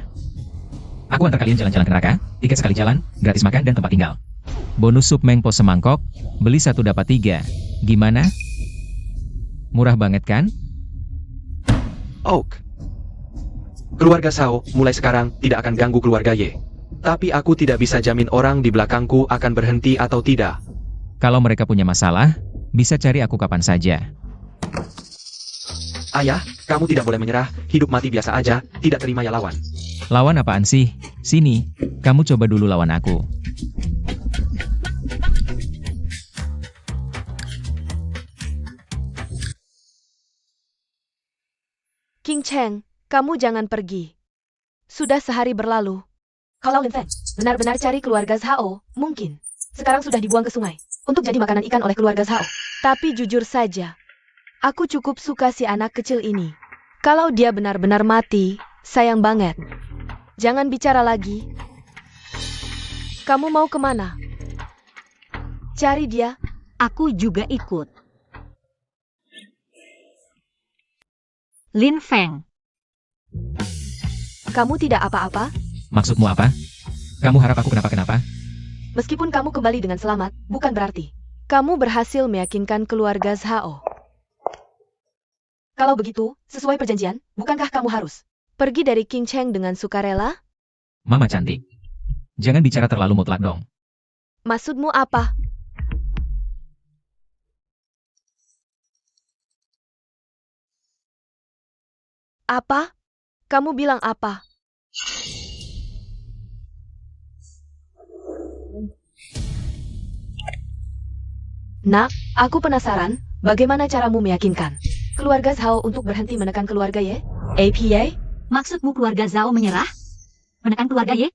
aku antar kalian jalan-jalan ke neraka, tiket sekali jalan, gratis makan dan tempat tinggal. Bonus sup mengpo semangkok, beli 1 dapat 3. Gimana? Murah banget kan? Oak. Keluarga Zhao, mulai sekarang, tidak akan ganggu keluarga Ye. Tapi aku tidak bisa jamin orang di belakangku akan berhenti atau tidak. Kalau mereka punya masalah, bisa cari aku kapan saja. Ayah, kamu tidak boleh menyerah, hidup mati biasa aja, tidak terima ya lawan. Lawan apaan sih? Sini, kamu coba dulu lawan aku. King Cheng, kamu jangan pergi. Sudah sehari berlalu. Kalau Lin Feng benar-benar cari keluarga Zhao, mungkin sekarang sudah dibuang ke sungai untuk jadi makanan ikan oleh keluarga Zhao. Tapi jujur saja, aku cukup suka si anak kecil ini. Kalau dia benar-benar mati, sayang banget. Jangan bicara lagi. Kamu mau kemana? Cari dia. Aku juga ikut. Lin Feng. Kamu tidak apa-apa? Maksudmu apa? Kamu harap aku kenapa-kenapa? Meskipun kamu kembali dengan selamat, bukan berarti Kamu berhasil meyakinkan keluarga Zhao. Kalau begitu, sesuai perjanjian, bukankah kamu harus pergi dari King Cheng dengan sukarela? Mama cantik. Jangan bicara terlalu mutlak dong. Maksudmu apa? Apa? Kamu bilang apa? Nak, aku penasaran, bagaimana caramu meyakinkan keluarga Zhao untuk berhenti menekan keluarga Ye? APA? Maksudmu keluarga Zhao menyerah? Menekan keluarga Ye?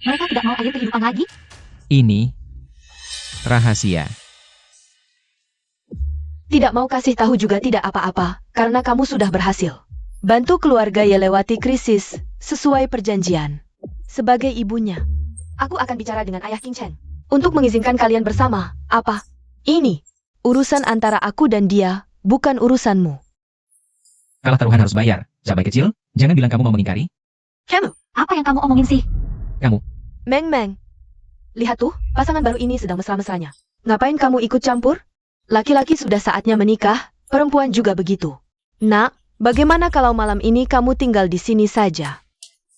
Mereka tidak mau air kehidupan lagi? Ini rahasia. Tidak mau kasih tahu juga tidak apa-apa, karena kamu sudah berhasil bantu keluarga Ye lewati krisis sesuai perjanjian. Sebagai ibunya, aku akan bicara dengan ayah King Cheng untuk mengizinkan kalian bersama. Apa? Ini urusan antara aku dan dia, bukan urusanmu. Kalah taruhan harus bayar. Cabai kecil, jangan bilang kamu mau mengingkari. Kamu, apa yang kamu omongin sih? Meng Meng. Lihat tuh, pasangan baru ini sedang mesra-mesranya. Ngapain kamu ikut campur? Laki-laki sudah saatnya menikah, perempuan juga begitu. Nak, bagaimana kalau malam ini kamu tinggal di sini saja?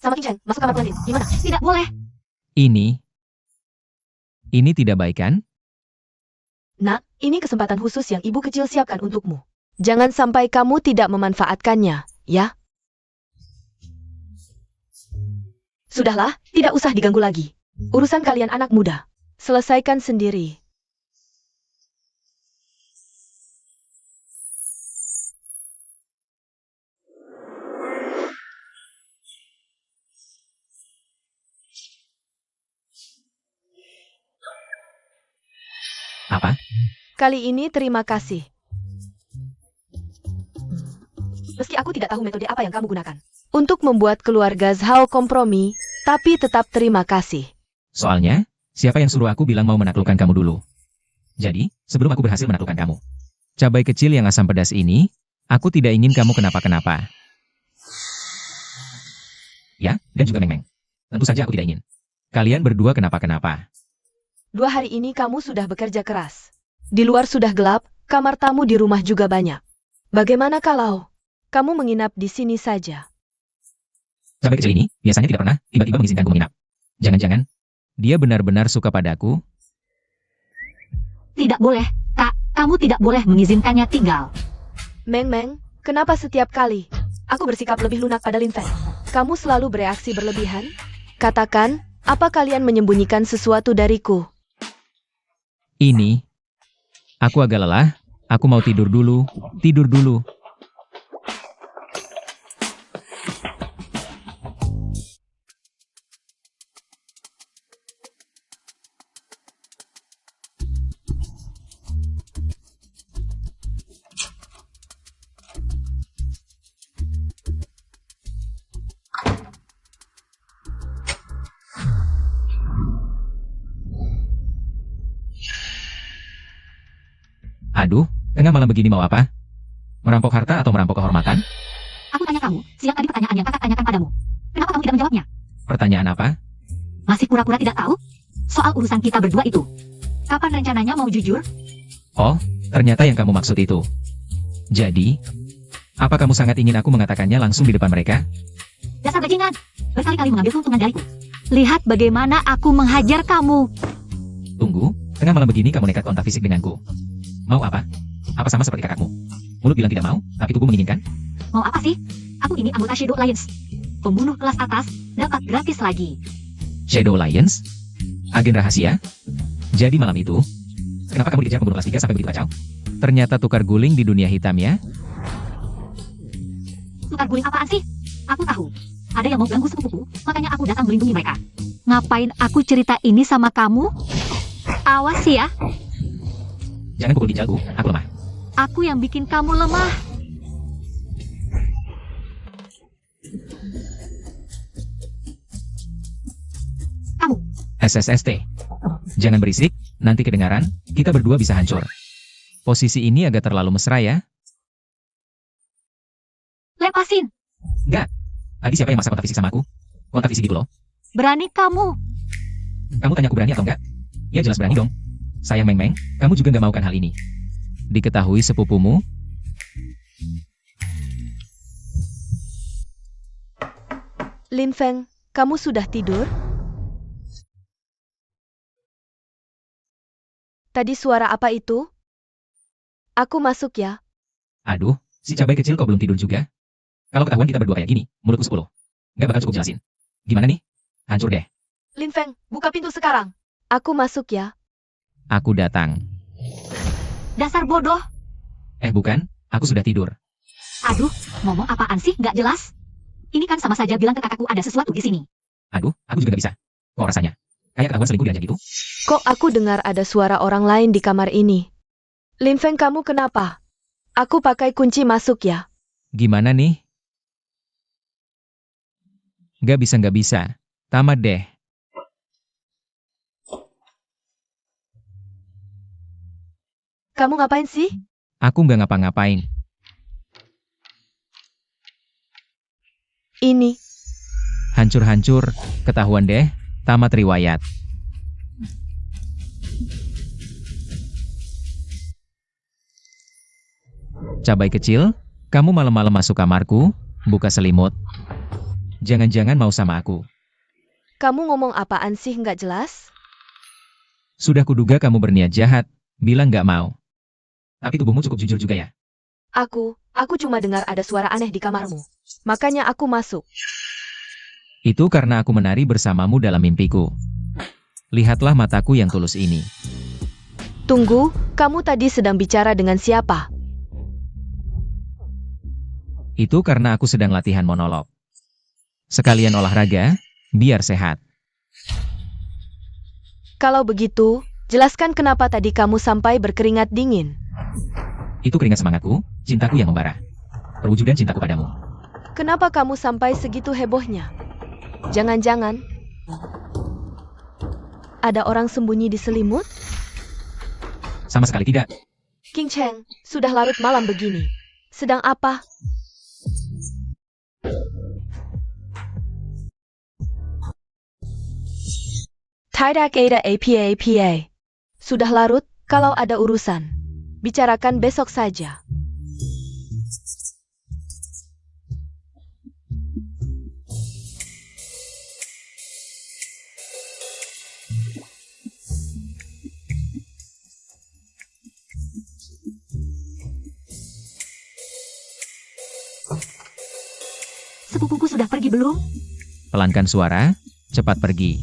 Sama King Cheng, masuk kamar tuan Lin. Gimana? Tidak boleh. Ini tidak baik kan? Nak, ini kesempatan khusus yang ibu kecil siapkan untukmu. Jangan sampai kamu tidak memanfaatkannya, ya? Sudahlah, tidak usah diganggu lagi. Urusan kalian anak muda. Selesaikan sendiri. Apa? Kali ini terima kasih. Meski aku tidak tahu metode apa yang kamu gunakan untuk membuat keluarga Zhao kompromi, tapi tetap terima kasih. Soalnya, siapa yang suruh aku bilang mau menaklukkan kamu dulu? Jadi, sebelum aku berhasil menaklukkan kamu. Cabai kecil yang asam pedas ini, aku tidak ingin kamu kenapa-kenapa. Ya, dan juga Meng Meng. Tentu saja aku tidak ingin kalian berdua kenapa-kenapa. 2 hari ini kamu sudah bekerja keras. Di luar sudah gelap, kamar tamu di rumah juga banyak. Bagaimana kalau kamu menginap di sini saja? Cabai kecil ini biasanya tidak pernah tiba-tiba mengizinkanku menginap. Jangan-jangan dia benar-benar suka padaku? Tidak boleh, Kak. Kamu tidak boleh mengizinkannya tinggal. Meng Meng, kenapa setiap kali aku bersikap lebih lunak pada Lin Feng, kamu selalu bereaksi berlebihan? Katakan, apa kalian menyembunyikan sesuatu dariku? Aku agak lelah, aku mau tidur dulu. Aduh, tengah malam begini mau apa? Merampok harta atau merampok kehormatan? Aku tanya kamu, siang tadi pertanyaan yang kakak tanyakan padamu. Kenapa kamu tidak menjawabnya? Pertanyaan apa? Masih pura-pura tidak tahu? Soal urusan kita berdua itu. Kapan rencananya mau jujur? Oh, ternyata yang kamu maksud itu. Jadi, apa kamu sangat ingin aku mengatakannya langsung di depan mereka? Dasar bajingan. Berkali-kali mengambil keuntungan dariku. Lihat bagaimana aku menghajar kamu. Tunggu, tengah malam begini kamu nekat kontak fisik denganku. Mau apa? Apa sama seperti kakakmu? Mulut bilang tidak mau, tapi tubuh menginginkan? Mau apa sih? Aku ini anggota Shadow Alliance. Pembunuh kelas atas, dapat gratis lagi. Shadow Alliance? Agen rahasia? Jadi malam itu, kenapa kamu dikejar pembunuh kelas 3 sampai begitu kacau? Ternyata tukar guling di dunia hitam ya? Tukar guling apaan sih? Aku tahu. Ada yang mau ganggu sepupuku, makanya aku datang melindungi mereka. Ngapain aku cerita ini sama kamu? Awas ya. Jangan pukul ginjalku, aku lemah. Aku yang bikin kamu lemah. Kamu. SSST. Jangan berisik, nanti kedengaran, kita berdua bisa hancur. Posisi ini agak terlalu mesra ya? Lepasin. Enggak. Tadi siapa yang maksa kontak fisik sama aku? Kontak fisik gitu loh. Berani kamu. Kamu tanya aku berani atau enggak? Ya jelas berani dong. Sayang Meng, kamu juga nggak mau kan hal ini? Diketahui sepupumu? Lin Feng, kamu sudah tidur? Tadi suara apa itu? Aku masuk ya. Aduh, si cabai kecil kok belum tidur juga? Kalau ketahuan kita berdua kayak gini, mulutku 10. Nggak bakal cukup jelasin. Gimana nih? Hancur deh. Lin Feng, buka pintu sekarang. Aku masuk ya. Aku datang. Dasar bodoh. Bukan, aku sudah tidur. Aduh, ngomong apaan sih? Nggak jelas. Ini kan sama saja bilang ke kakakku ada sesuatu di sini. Aduh, aku juga nggak bisa. Kok rasanya? Kayak ketahuan selingkuh aja gitu? Kok aku dengar ada suara orang lain di kamar ini? Lin Feng, kamu kenapa? Aku pakai kunci masuk ya. Gimana nih? Nggak bisa. Tamat deh. Kamu ngapain sih? Aku nggak ngapa-ngapain. Ini. Hancur-hancur, ketahuan deh, tamat riwayat. Cabai kecil, kamu malam-malam masuk kamarku, buka selimut. Jangan-jangan mau sama aku. Kamu ngomong apaan sih nggak jelas? Sudah kuduga kamu berniat jahat, bilang nggak mau. Tapi tubuhmu cukup jujur juga ya. Aku cuma dengar ada suara aneh di kamarmu. Makanya aku masuk. Itu karena aku menari bersamamu dalam mimpiku. Lihatlah mataku yang tulus ini. Tunggu, kamu tadi sedang bicara dengan siapa? Itu karena aku sedang latihan monolog. Sekalian olahraga, biar sehat. Kalau begitu, jelaskan kenapa tadi kamu sampai berkeringat dingin. Itu keringat semangatku, cintaku yang membara. Perwujudan cintaku padamu. Kenapa kamu sampai segitu hebohnya? Jangan-jangan ada orang sembunyi di selimut? Sama sekali tidak. King Cheng, sudah larut malam begini. Sedang apa? Tidak ada apa-apa. Sudah larut, kalau ada urusan. Bicarakan besok saja. Sepupuku sudah pergi belum? Pelankan suara, cepat pergi.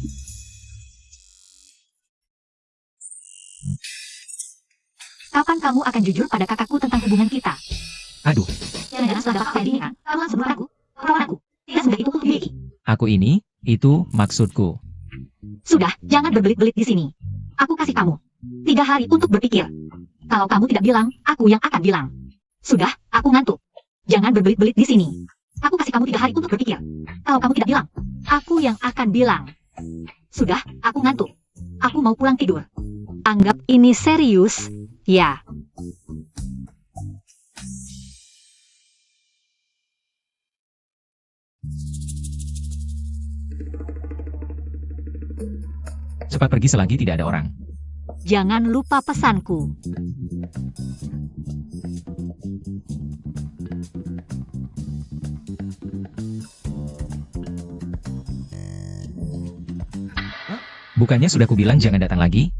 Kapan kamu akan jujur pada kakakku tentang hubungan kita? Aduh, Jangan-jangan setelah dapat kayak gini kan, kamu langsung aku, kawan aku. Tidak semudah itu untuk dimiliki. aku ini, itu maksudku. Sudah, jangan berbelit-belit di sini. Aku kasih kamu 3 hari untuk berpikir. Kalau kamu tidak bilang, aku yang akan bilang. Sudah, aku ngantuk. Jangan berbelit-belit di sini. Aku kasih kamu 3 hari untuk berpikir. Kalau kamu tidak bilang, aku yang akan bilang. Sudah, aku ngantuk. Aku mau pulang tidur. Anggap ini serius, ya. Cepat pergi selagi tidak ada orang. Jangan lupa pesanku. Bukannya sudah kubilang jangan datang lagi?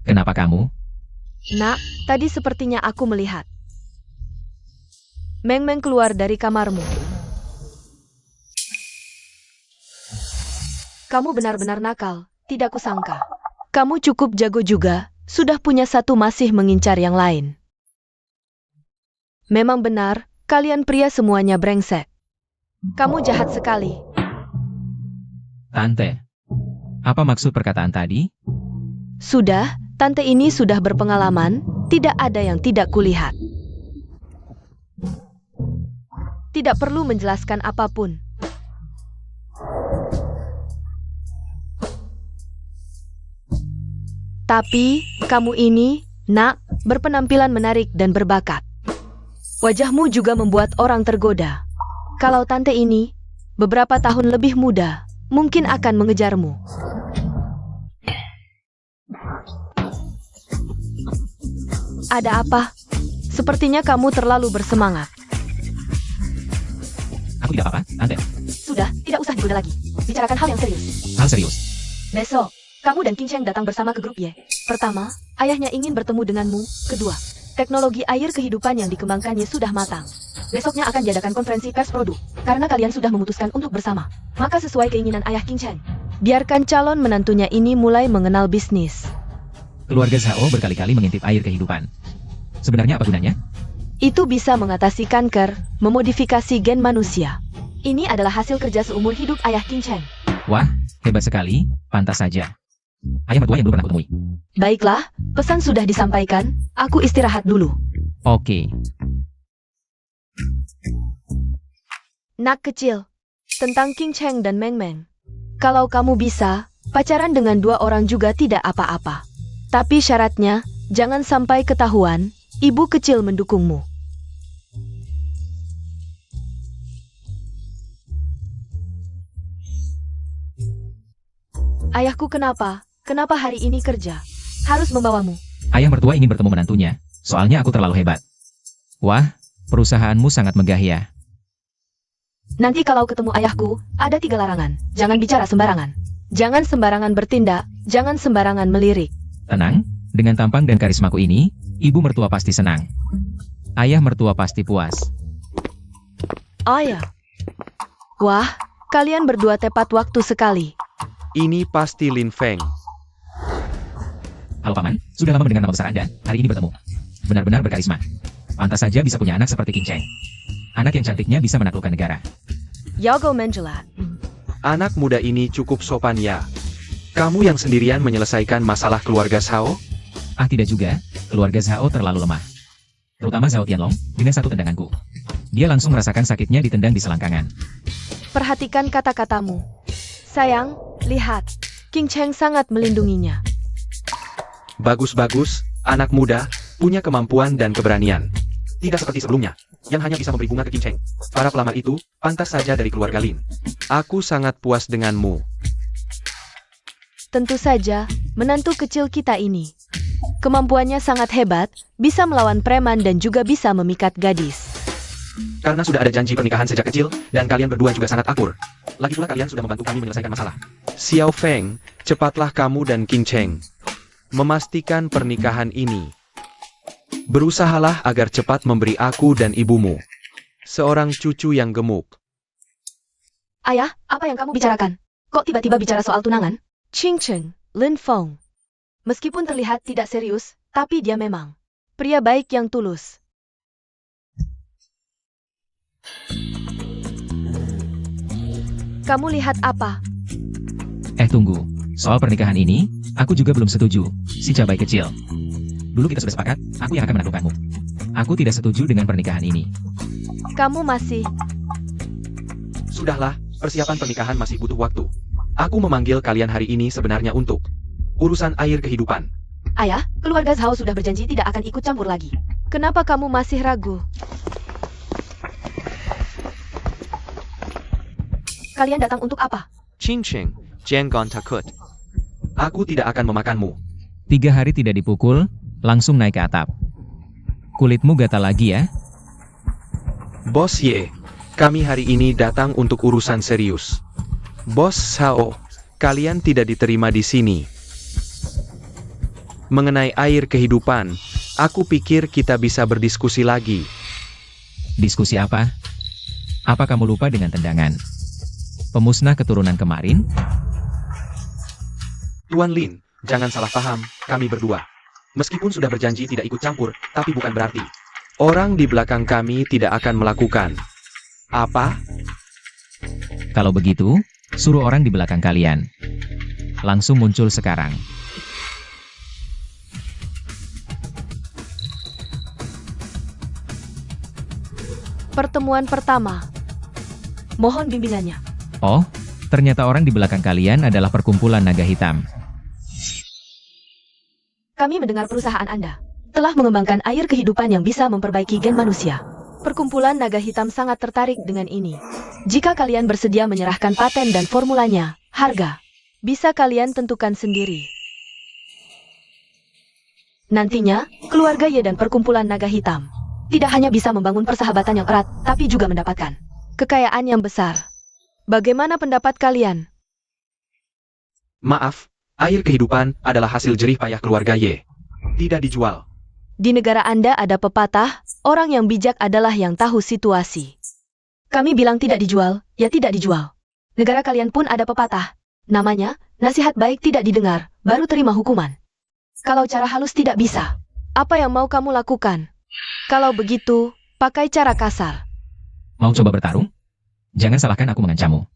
Kenapa kamu? Nak, tadi sepertinya aku melihat Meng Meng keluar dari kamarmu. Kamu benar-benar nakal, tidak kusangka. Kamu cukup jago juga, sudah punya satu masih mengincar yang lain. Memang benar, kalian pria semuanya brengsek. Kamu jahat sekali. Tante. Apa maksud perkataan tadi? Sudah, tante ini sudah berpengalaman, tidak ada yang tidak kulihat. Tidak perlu menjelaskan apapun. Tapi, kamu ini, nak, berpenampilan menarik dan berbakat. Wajahmu juga membuat orang tergoda. Kalau tante ini, beberapa tahun lebih muda, mungkin akan mengejarmu. Ada apa? Sepertinya kamu terlalu bersemangat. Aku tidak apa-apa, Tante. Sudah, tidak usah ditunda lagi. Bicarakan hal yang serius. Hal serius. Besok, kamu dan King Cheng datang bersama ke grup Y. Pertama, ayahnya ingin bertemu denganmu. Kedua, teknologi air kehidupan yang dikembangkannya sudah matang. Besoknya akan diadakan konferensi pers produk, karena kalian sudah memutuskan untuk bersama. Maka sesuai keinginan ayah King Cheng, biarkan calon menantunya ini mulai mengenal bisnis. Keluarga Zhao berkali-kali mengintip air kehidupan. Sebenarnya apa gunanya? Itu bisa mengatasi kanker, memodifikasi gen manusia. Ini adalah hasil kerja seumur hidup ayah King Cheng. Wah, hebat sekali, pantas saja. Ayah mertua yang belum pernah kutemui. Baiklah, pesan sudah disampaikan, aku istirahat dulu. Oke. Nak kecil, tentang King Cheng dan Meng Meng. Kalau kamu bisa, pacaran dengan 2 orang juga tidak apa-apa. Tapi syaratnya, jangan sampai ketahuan, ibu kecil mendukungmu. Ayahku kenapa? Kenapa hari ini kerja? Harus membawamu. Ayah mertua ingin bertemu menantunya, soalnya aku terlalu hebat. Wah, perusahaanmu sangat megah ya. Nanti kalau ketemu ayahku, ada 3 larangan. Jangan bicara sembarangan. Jangan sembarangan bertindak, jangan sembarangan melirik. Tenang, dengan tampang dan karismaku ini, ibu mertua pasti senang. Ayah mertua pasti puas. Ayah. Wah, kalian berdua tepat waktu sekali. Ini pasti Lin Feng. Halo Paman, sudah lama mendengar nama besar Anda, hari ini bertemu. Benar-benar berkarisma. Pantas saja bisa punya anak seperti King Cheng. Anak yang cantiknya bisa menaklukkan negara. Yago menjelat. Anak muda ini cukup sopan ya. Kamu yang sendirian menyelesaikan masalah keluarga Zhao? Ah tidak juga, keluarga Zhao terlalu lemah. Terutama Zhao Tianlong, dengan 1 tendanganku. Dia langsung merasakan sakitnya ditendang di selangkangan. Perhatikan kata-katamu. Sayang, lihat. King Cheng sangat melindunginya. Bagus-bagus, anak muda, punya kemampuan dan keberanian. Tidak seperti sebelumnya, yang hanya bisa memberi bunga ke King Cheng. Para pelamar itu, pantas saja dari keluarga Lin. Aku sangat puas denganmu. Tentu saja, menantu kecil kita ini. Kemampuannya sangat hebat, bisa melawan preman dan juga bisa memikat gadis. Karena sudah ada janji pernikahan sejak kecil, dan kalian berdua juga sangat akur. Lagi pula kalian sudah membantu kami menyelesaikan masalah. Xiao Feng, cepatlah kamu dan King Cheng memastikan pernikahan ini. Berusahalah agar cepat memberi aku dan ibumu seorang cucu yang gemuk. Ayah, apa yang kamu bicarakan? Kok tiba-tiba bicara soal tunangan? King Cheng, Lin Feng. Meskipun terlihat tidak serius, tapi dia memang pria baik yang tulus. Kamu lihat apa? Tunggu. Soal pernikahan ini, aku juga belum setuju, si cabai kecil. Dulu kita sudah sepakat, aku yang akan menaklukkanmu. Aku tidak setuju dengan pernikahan ini. Kamu masih... Sudahlah, persiapan pernikahan masih butuh waktu. Aku memanggil kalian hari ini sebenarnya untuk urusan air kehidupan. Ayah, keluarga Zhao sudah berjanji tidak akan ikut campur lagi. Kenapa kamu masih ragu? Kalian datang untuk apa? King Cheng, jangan takut. Aku tidak akan memakanmu. 3 hari tidak dipukul, langsung naik ke atap. Kulitmu gatal lagi ya? Bos Ye, kami hari ini datang untuk urusan serius. Bos Zhao, kalian tidak diterima di sini. Mengenai air kehidupan, aku pikir kita bisa berdiskusi lagi. Diskusi apa? Apa kamu lupa dengan tendangan pemusnah keturunan kemarin? Tuan Lin, jangan salah paham, kami berdua. Meskipun sudah berjanji tidak ikut campur, tapi bukan berarti orang di belakang kami tidak akan melakukan apa? Kalau begitu, suruh orang di belakang kalian langsung muncul sekarang. Pertemuan pertama. Mohon bimbingannya. Oh, ternyata orang di belakang kalian adalah perkumpulan naga hitam. Kami mendengar perusahaan Anda telah mengembangkan air kehidupan yang bisa memperbaiki gen manusia. Perkumpulan naga hitam sangat tertarik dengan ini. Jika kalian bersedia menyerahkan paten dan formulanya, harga bisa kalian tentukan sendiri. Nantinya, keluarga Ye dan perkumpulan naga hitam tidak hanya bisa membangun persahabatan yang erat, tapi juga mendapatkan kekayaan yang besar. Bagaimana pendapat kalian? Maaf, air kehidupan adalah hasil jerih payah keluarga Ye. Tidak dijual. Di negara Anda ada pepatah, orang yang bijak adalah yang tahu situasi. Kami bilang tidak dijual, ya tidak dijual. Negara kalian pun ada pepatah. Namanya, nasihat baik tidak didengar, baru terima hukuman. Kalau cara halus tidak bisa, apa yang mau kamu lakukan? Kalau begitu, pakai cara kasar. Mau coba bertarung? Jangan salahkan aku mengancammu.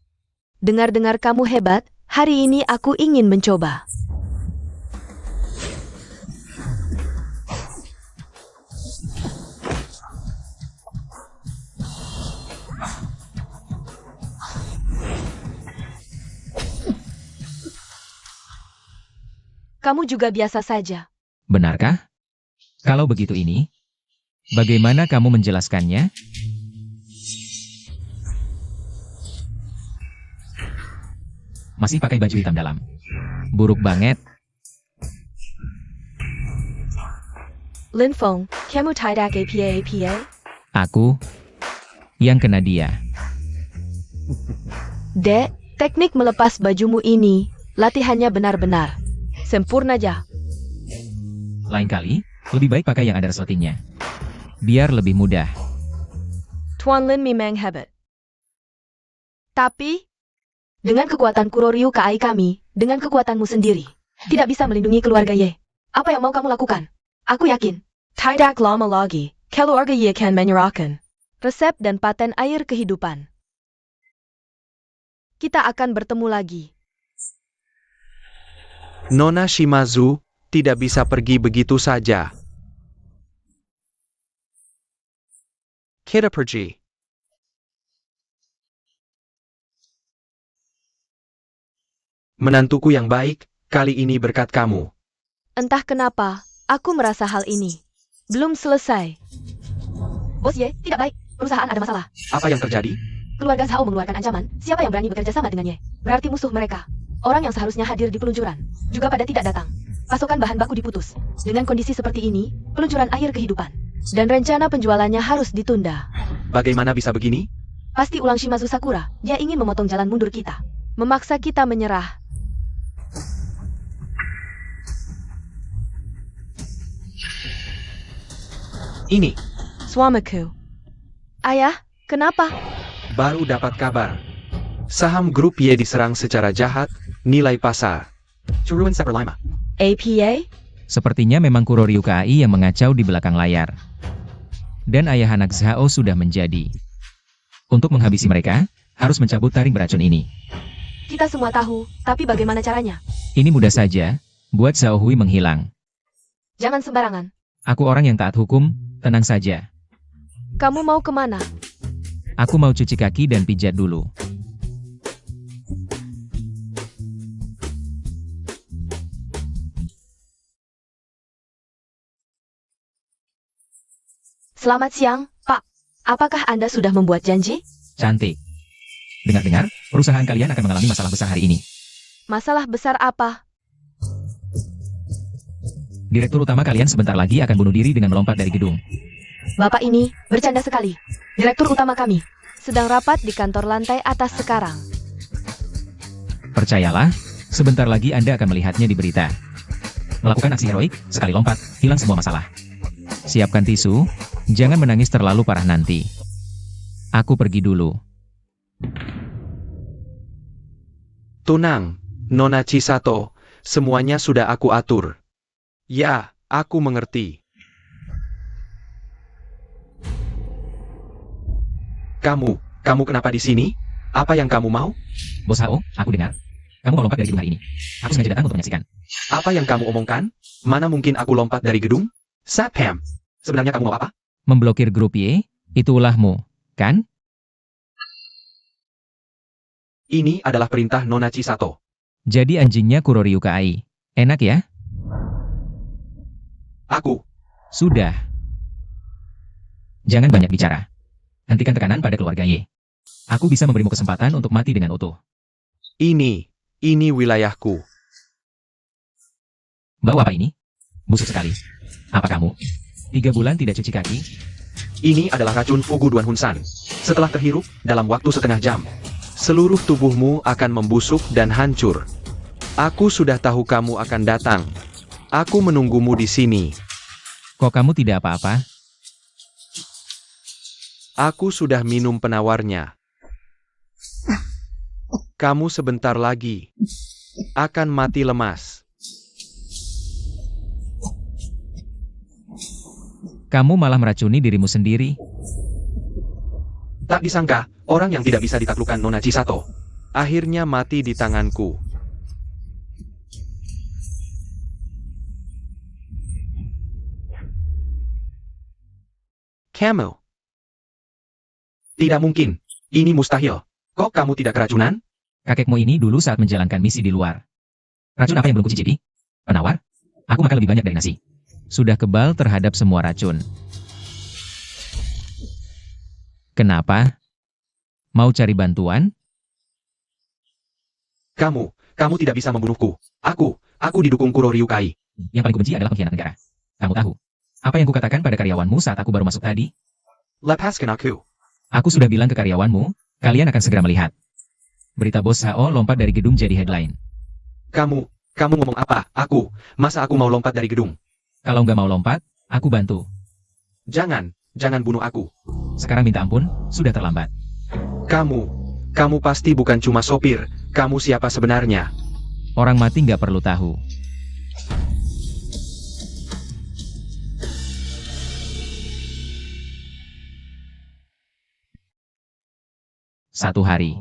Dengar-dengar kamu hebat, hari ini aku ingin mencoba. Kamu juga biasa saja. Benarkah? Kalau begitu ini, bagaimana kamu menjelaskannya? Masih pakai baju hitam dalam. Buruk banget. Lin Feng, kamu tidak apa? Aku yang kena dia. Dek, teknik melepas bajumu ini, latihannya benar-benar sempurna aja. Lain kali, lebih baik pakai yang ada resletingnya. Biar lebih mudah. Tuan Lin memang hebat. Tapi, dengan kekuatan Kuroryu Kai kami, dengan kekuatanmu sendiri, tidak bisa melindungi keluarga Ye. Apa yang mau kamu lakukan? Aku yakin. Tidak lama lagi, keluarga Ye akan menyerahkan resep dan paten air kehidupan. Kita akan bertemu lagi. Nona Shimazu tidak bisa pergi begitu saja. Kita pergi. Menantuku yang baik, kali ini berkat kamu. Entah kenapa, aku merasa hal ini belum selesai. Bos Ye, tidak baik. Perusahaan ada masalah. Apa yang terjadi? Keluarga Zhao mengeluarkan ancaman. Siapa yang berani bekerja sama dengan Ye? Berarti musuh mereka. Orang yang seharusnya hadir di peluncuran juga pada tidak datang. Pasokan bahan baku diputus. Dengan kondisi seperti ini, peluncuran air kehidupan dan rencana penjualannya harus ditunda. Bagaimana bisa begini? Pasti ulang Shimazu Sakura. Dia ingin memotong jalan mundur kita, memaksa kita menyerah. Ini, Suamiku. Ayah, kenapa? baru dapat kabar. Saham grup Y diserang secara jahat, nilai pasar turun seperlima. APA? Sepertinya memang Kuroryu Kai yang mengacau di belakang layar. Dan ayah anak Zhao sudah menjadi. Untuk menghabisi mereka, harus mencabut taring beracun ini. Kita semua tahu, tapi bagaimana caranya? Ini mudah saja, buat Zhao Hui menghilang. Jangan sembarangan. Aku orang yang taat hukum, tenang saja. Kamu mau kemana? Aku mau cuci kaki dan pijat dulu. Selamat siang, Pak. Apakah Anda sudah membuat janji? Cantik. Dengar-dengar, perusahaan kalian akan mengalami masalah besar hari ini. Masalah besar apa? Direktur utama kalian sebentar lagi akan bunuh diri dengan melompat dari gedung. Bapak ini bercanda sekali. Direktur utama kami sedang rapat di kantor lantai atas sekarang. Percayalah, sebentar lagi Anda akan melihatnya di berita. Melakukan aksi heroik, sekali lompat, hilang semua masalah. Siapkan tisu, jangan menangis terlalu parah nanti. Aku pergi dulu. Tenang, Nona Chisato, semuanya sudah aku atur. Ya, aku mengerti. Kamu kenapa di sini? Apa yang kamu mau? Bos Hao, aku dengar. Kamu mau lompat dari gedung hari ini. Aku sengaja datang untuk menyaksikan. Apa yang kamu omongkan? Mana mungkin aku lompat dari gedung? Sapham, sebenarnya kamu mau apa? Memblokir grup Y, itu ulahmu, kan? Ini adalah perintah Nona Chisato. Jadi anjingnya Kuroryu Kai. Enak ya? Aku. Sudah. Jangan banyak bicara. Hentikan tekanan pada keluarga Y. Aku bisa memberimu kesempatan untuk mati dengan utuh. Ini wilayahku. Bau apa ini? Busuk sekali. Apa kamu? 3 bulan tidak cuci kaki? Ini adalah racun Fugu Duan Hunsan. Setelah terhirup, dalam waktu setengah jam, seluruh tubuhmu akan membusuk dan hancur. Aku sudah tahu kamu akan datang. Aku menunggumu di sini. Kok kamu tidak apa-apa? Aku sudah minum penawarnya. Kamu sebentar lagi akan mati lemas. Kamu malah meracuni dirimu sendiri. Tak disangka, orang yang tidak bisa ditaklukkan Nona Chisato akhirnya mati di tanganku. Kamu. Tidak mungkin. Ini mustahil. Kok kamu tidak keracunan? Kakekmu ini dulu saat menjalankan misi di luar. Racun apa yang belum kucicipi? Penawar? Aku makan lebih banyak dari nasi. Sudah kebal terhadap semua racun. Kenapa? Mau cari bantuan? Kamu tidak bisa membunuhku. Aku didukung Kuro Ryukai. Yang paling kubenci adalah pengkhianat negara. Kamu tahu apa yang kukatakan pada karyawanmu saat aku baru masuk tadi? Lepaskan aku. Aku sudah bilang ke karyawanmu, kalian akan segera melihat. Berita bos Hao lompat dari gedung jadi headline. Kamu ngomong apa? Masa aku mau lompat dari gedung? Kalau nggak mau lompat, aku bantu. Jangan bunuh aku. Sekarang minta ampun, sudah terlambat. Kamu pasti bukan cuma sopir. Kamu siapa sebenarnya? Orang mati nggak perlu tahu. Satu hari,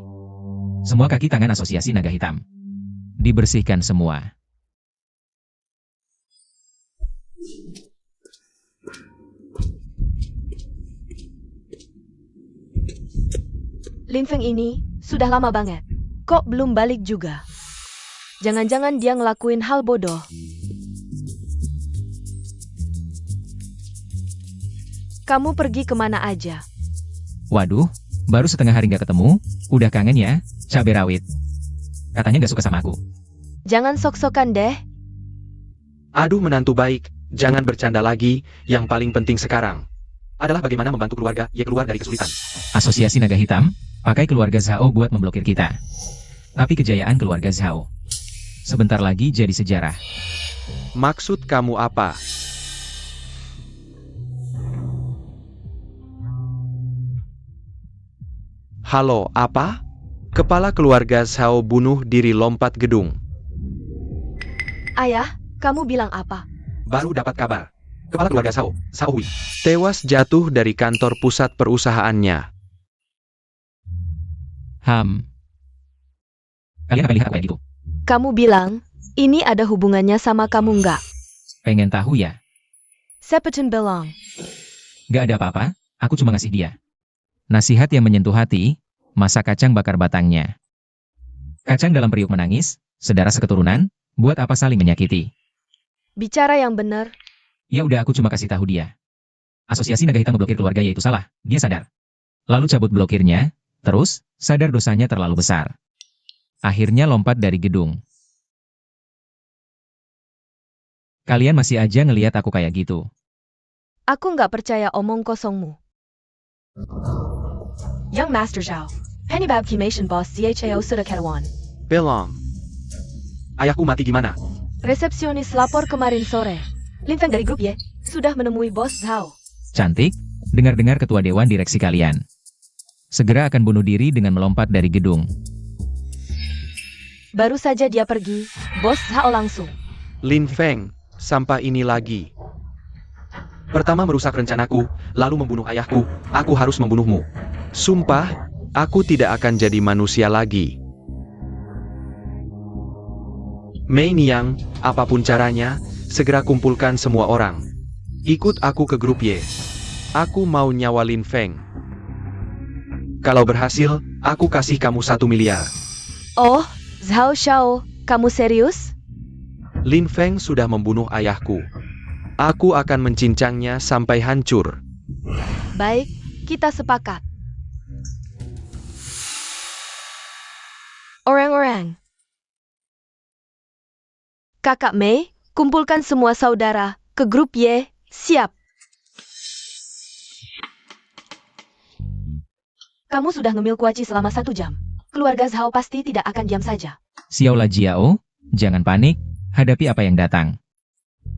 semua kaki tangan asosiasi naga hitam dibersihkan semua. Lin Feng ini sudah lama banget. Kok belum balik juga? Jangan-jangan dia ngelakuin hal bodoh. Kamu pergi kemana aja? Waduh, baru setengah hari nggak ketemu, udah kangen ya, cabai rawit. Katanya nggak suka sama aku. Jangan sok-sokan deh. Aduh menantu baik, jangan bercanda lagi. Yang paling penting sekarang adalah bagaimana membantu keluarga Ye keluar dari kesulitan. Asosiasi naga hitam pakai keluarga Zhao buat memblokir kita. Tapi kejayaan keluarga Zhao sebentar lagi jadi sejarah. Maksud kamu apa? Halo, apa? Kepala keluarga Zhao bunuh diri lompat gedung. Ayah, kamu bilang apa? Baru dapat kabar. Kepala keluarga Zhao Hui, tewas jatuh dari kantor pusat perusahaannya. Kalian akan lihat apa yang gitu? Kamu bilang, ini ada hubungannya sama kamu nggak? Pengen tahu ya? Sepetun bilang. Nggak ada apa-apa, aku cuma ngasih dia nasihat yang menyentuh hati, masak kacang bakar batangnya. Kacang dalam periuk menangis, sedara seketurunan, buat apa saling menyakiti? Bicara yang benar. Ya udah aku cuma kasih tahu dia. Asosiasi naga hitam memblokir keluarga yaitu salah, dia sadar. Lalu cabut blokirnya, terus, sadar dosanya terlalu besar. Akhirnya lompat dari gedung. Kalian masih aja ngelihat aku kayak gitu. Aku nggak percaya omong kosongmu. Young Master Zhao, Penny Babkimation Boss CHAO sudah Ketawan. Belong. Ayahku mati gimana? Resepsionis lapor kemarin sore. Lin Feng dari grup Ye sudah menemui Bos Zhao. Cantik, dengar-dengar ketua dewan direksi kalian segera akan bunuh diri dengan melompat dari gedung. Baru saja dia pergi, Bos Zhao langsung. Lin Feng, sampah ini lagi. Pertama merusak rencanaku, lalu membunuh ayahku. Aku harus membunuhmu. Sumpah, aku tidak akan jadi manusia lagi. Mei Niang, apapun caranya, segera kumpulkan semua orang. Ikut aku ke grup Y. Aku mau nyawa Lin Feng. Kalau berhasil, aku kasih kamu 1 miliar. Oh, Zhao Xiao, kamu serius? Lin Feng sudah membunuh ayahku. Aku akan mencincangnya sampai hancur. Baik, kita sepakat. Orang-orang. Kakak Mei, kumpulkan semua saudara ke grup Y Siap. Kamu sudah ngemil kuaci selama 1 jam. Keluarga Zhao pasti tidak akan diam saja. Xiao Lajiao, jangan panik, hadapi apa yang datang.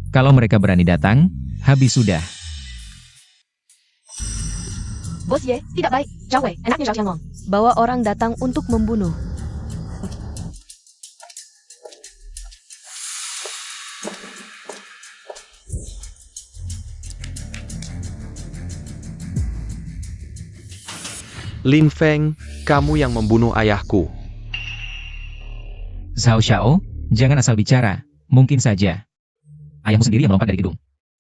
Kalau mereka berani datang, habis sudah. Bos Ye, tidak baik. Zhao Wei, enaknya Zhao Qianglong. Bawa orang datang untuk membunuh. Lin Feng, kamu yang membunuh ayahku. Zhao Xiao, jangan asal bicara, mungkin saja. Ayahmu sendiri yang melompat dari gedung.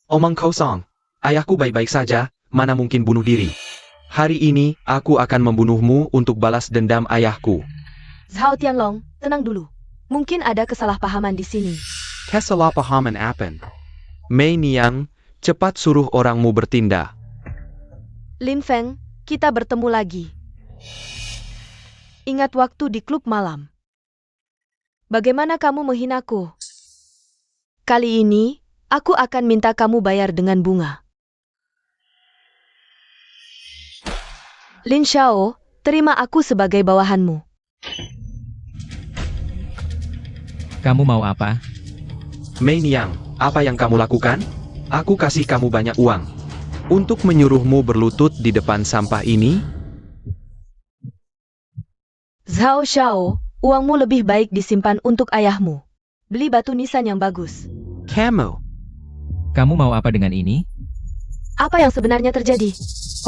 Omong kosong. Ayahku baik-baik saja, mana mungkin bunuh diri. Hari ini, aku akan membunuhmu untuk balas dendam ayahku. Zhao Tianlong, tenang dulu. Mungkin ada kesalahpahaman di sini. Kesalahpahaman apa? Mei Niang, cepat suruh orangmu bertindak. Lin Feng, kita bertemu lagi. Ingat waktu di klub malam. Bagaimana kamu menghinaku? Kali ini, aku akan minta kamu bayar dengan bunga. Lin Xiao, terima aku sebagai bawahanmu. Kamu mau apa? Mei Niang, apa yang kamu lakukan? Aku kasih kamu banyak uang. Untuk menyuruhmu berlutut di depan sampah ini? Zhao Xiao, uangmu lebih baik disimpan untuk ayahmu. Beli batu nisan yang bagus. Kamu. Kamu mau apa dengan ini? Apa yang sebenarnya terjadi?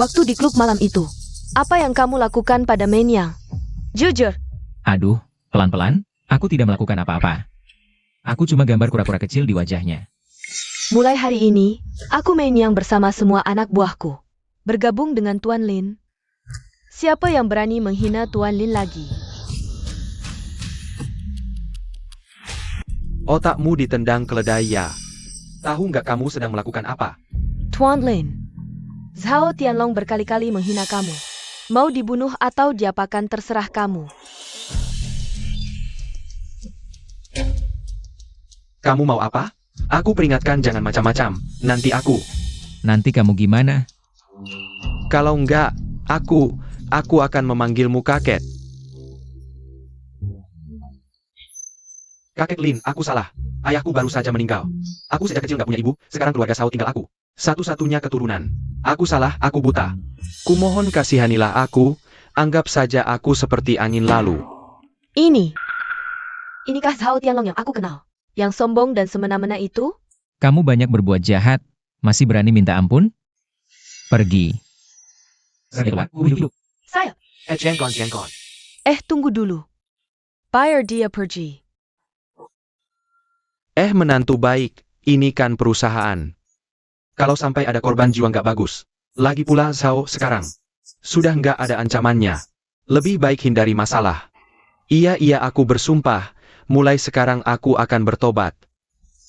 Waktu di klub malam itu. Apa yang kamu lakukan pada Mei Niang? Jujur. Aduh, pelan-pelan, aku tidak melakukan apa-apa. Aku cuma gambar kura-kura kecil di wajahnya. Mulai hari ini, aku Mei Niang bersama semua anak buahku. Bergabung dengan Tuan Lin. Siapa yang berani menghina Tuan Lin lagi? Otakmu ditendang keledai ya. Tahu nggak kamu sedang melakukan apa? Tuan Lin. Zhao Tianlong berkali-kali menghina kamu. Mau dibunuh atau diapakan terserah kamu. Kamu mau apa? Aku peringatkan jangan macam-macam. Nanti aku. Nanti kamu gimana? Kalau enggak, aku akan memanggilmu kakek. Kakek Lin, aku salah. Ayahku baru saja meninggal. Aku sejak kecil nggak punya ibu, sekarang keluarga Sao tinggal aku. Satu-satunya keturunan. Aku salah, aku buta. Kumohon kasihanilah aku, anggap saja aku seperti angin lalu. Inikah Zhao Tianlong yang aku kenal? Yang sombong dan semena-mena itu? Kamu banyak berbuat jahat, masih berani minta ampun? Pergi. Saya. Jenggon. Tunggu dulu. Bayar dia pergi. Menantu baik, ini kan perusahaan. Kalau sampai ada korban jiwa nggak bagus. Lagi pula Zhao sekarang. Sudah nggak ada ancamannya. Lebih baik hindari masalah. Iya aku bersumpah. Mulai sekarang aku akan bertobat.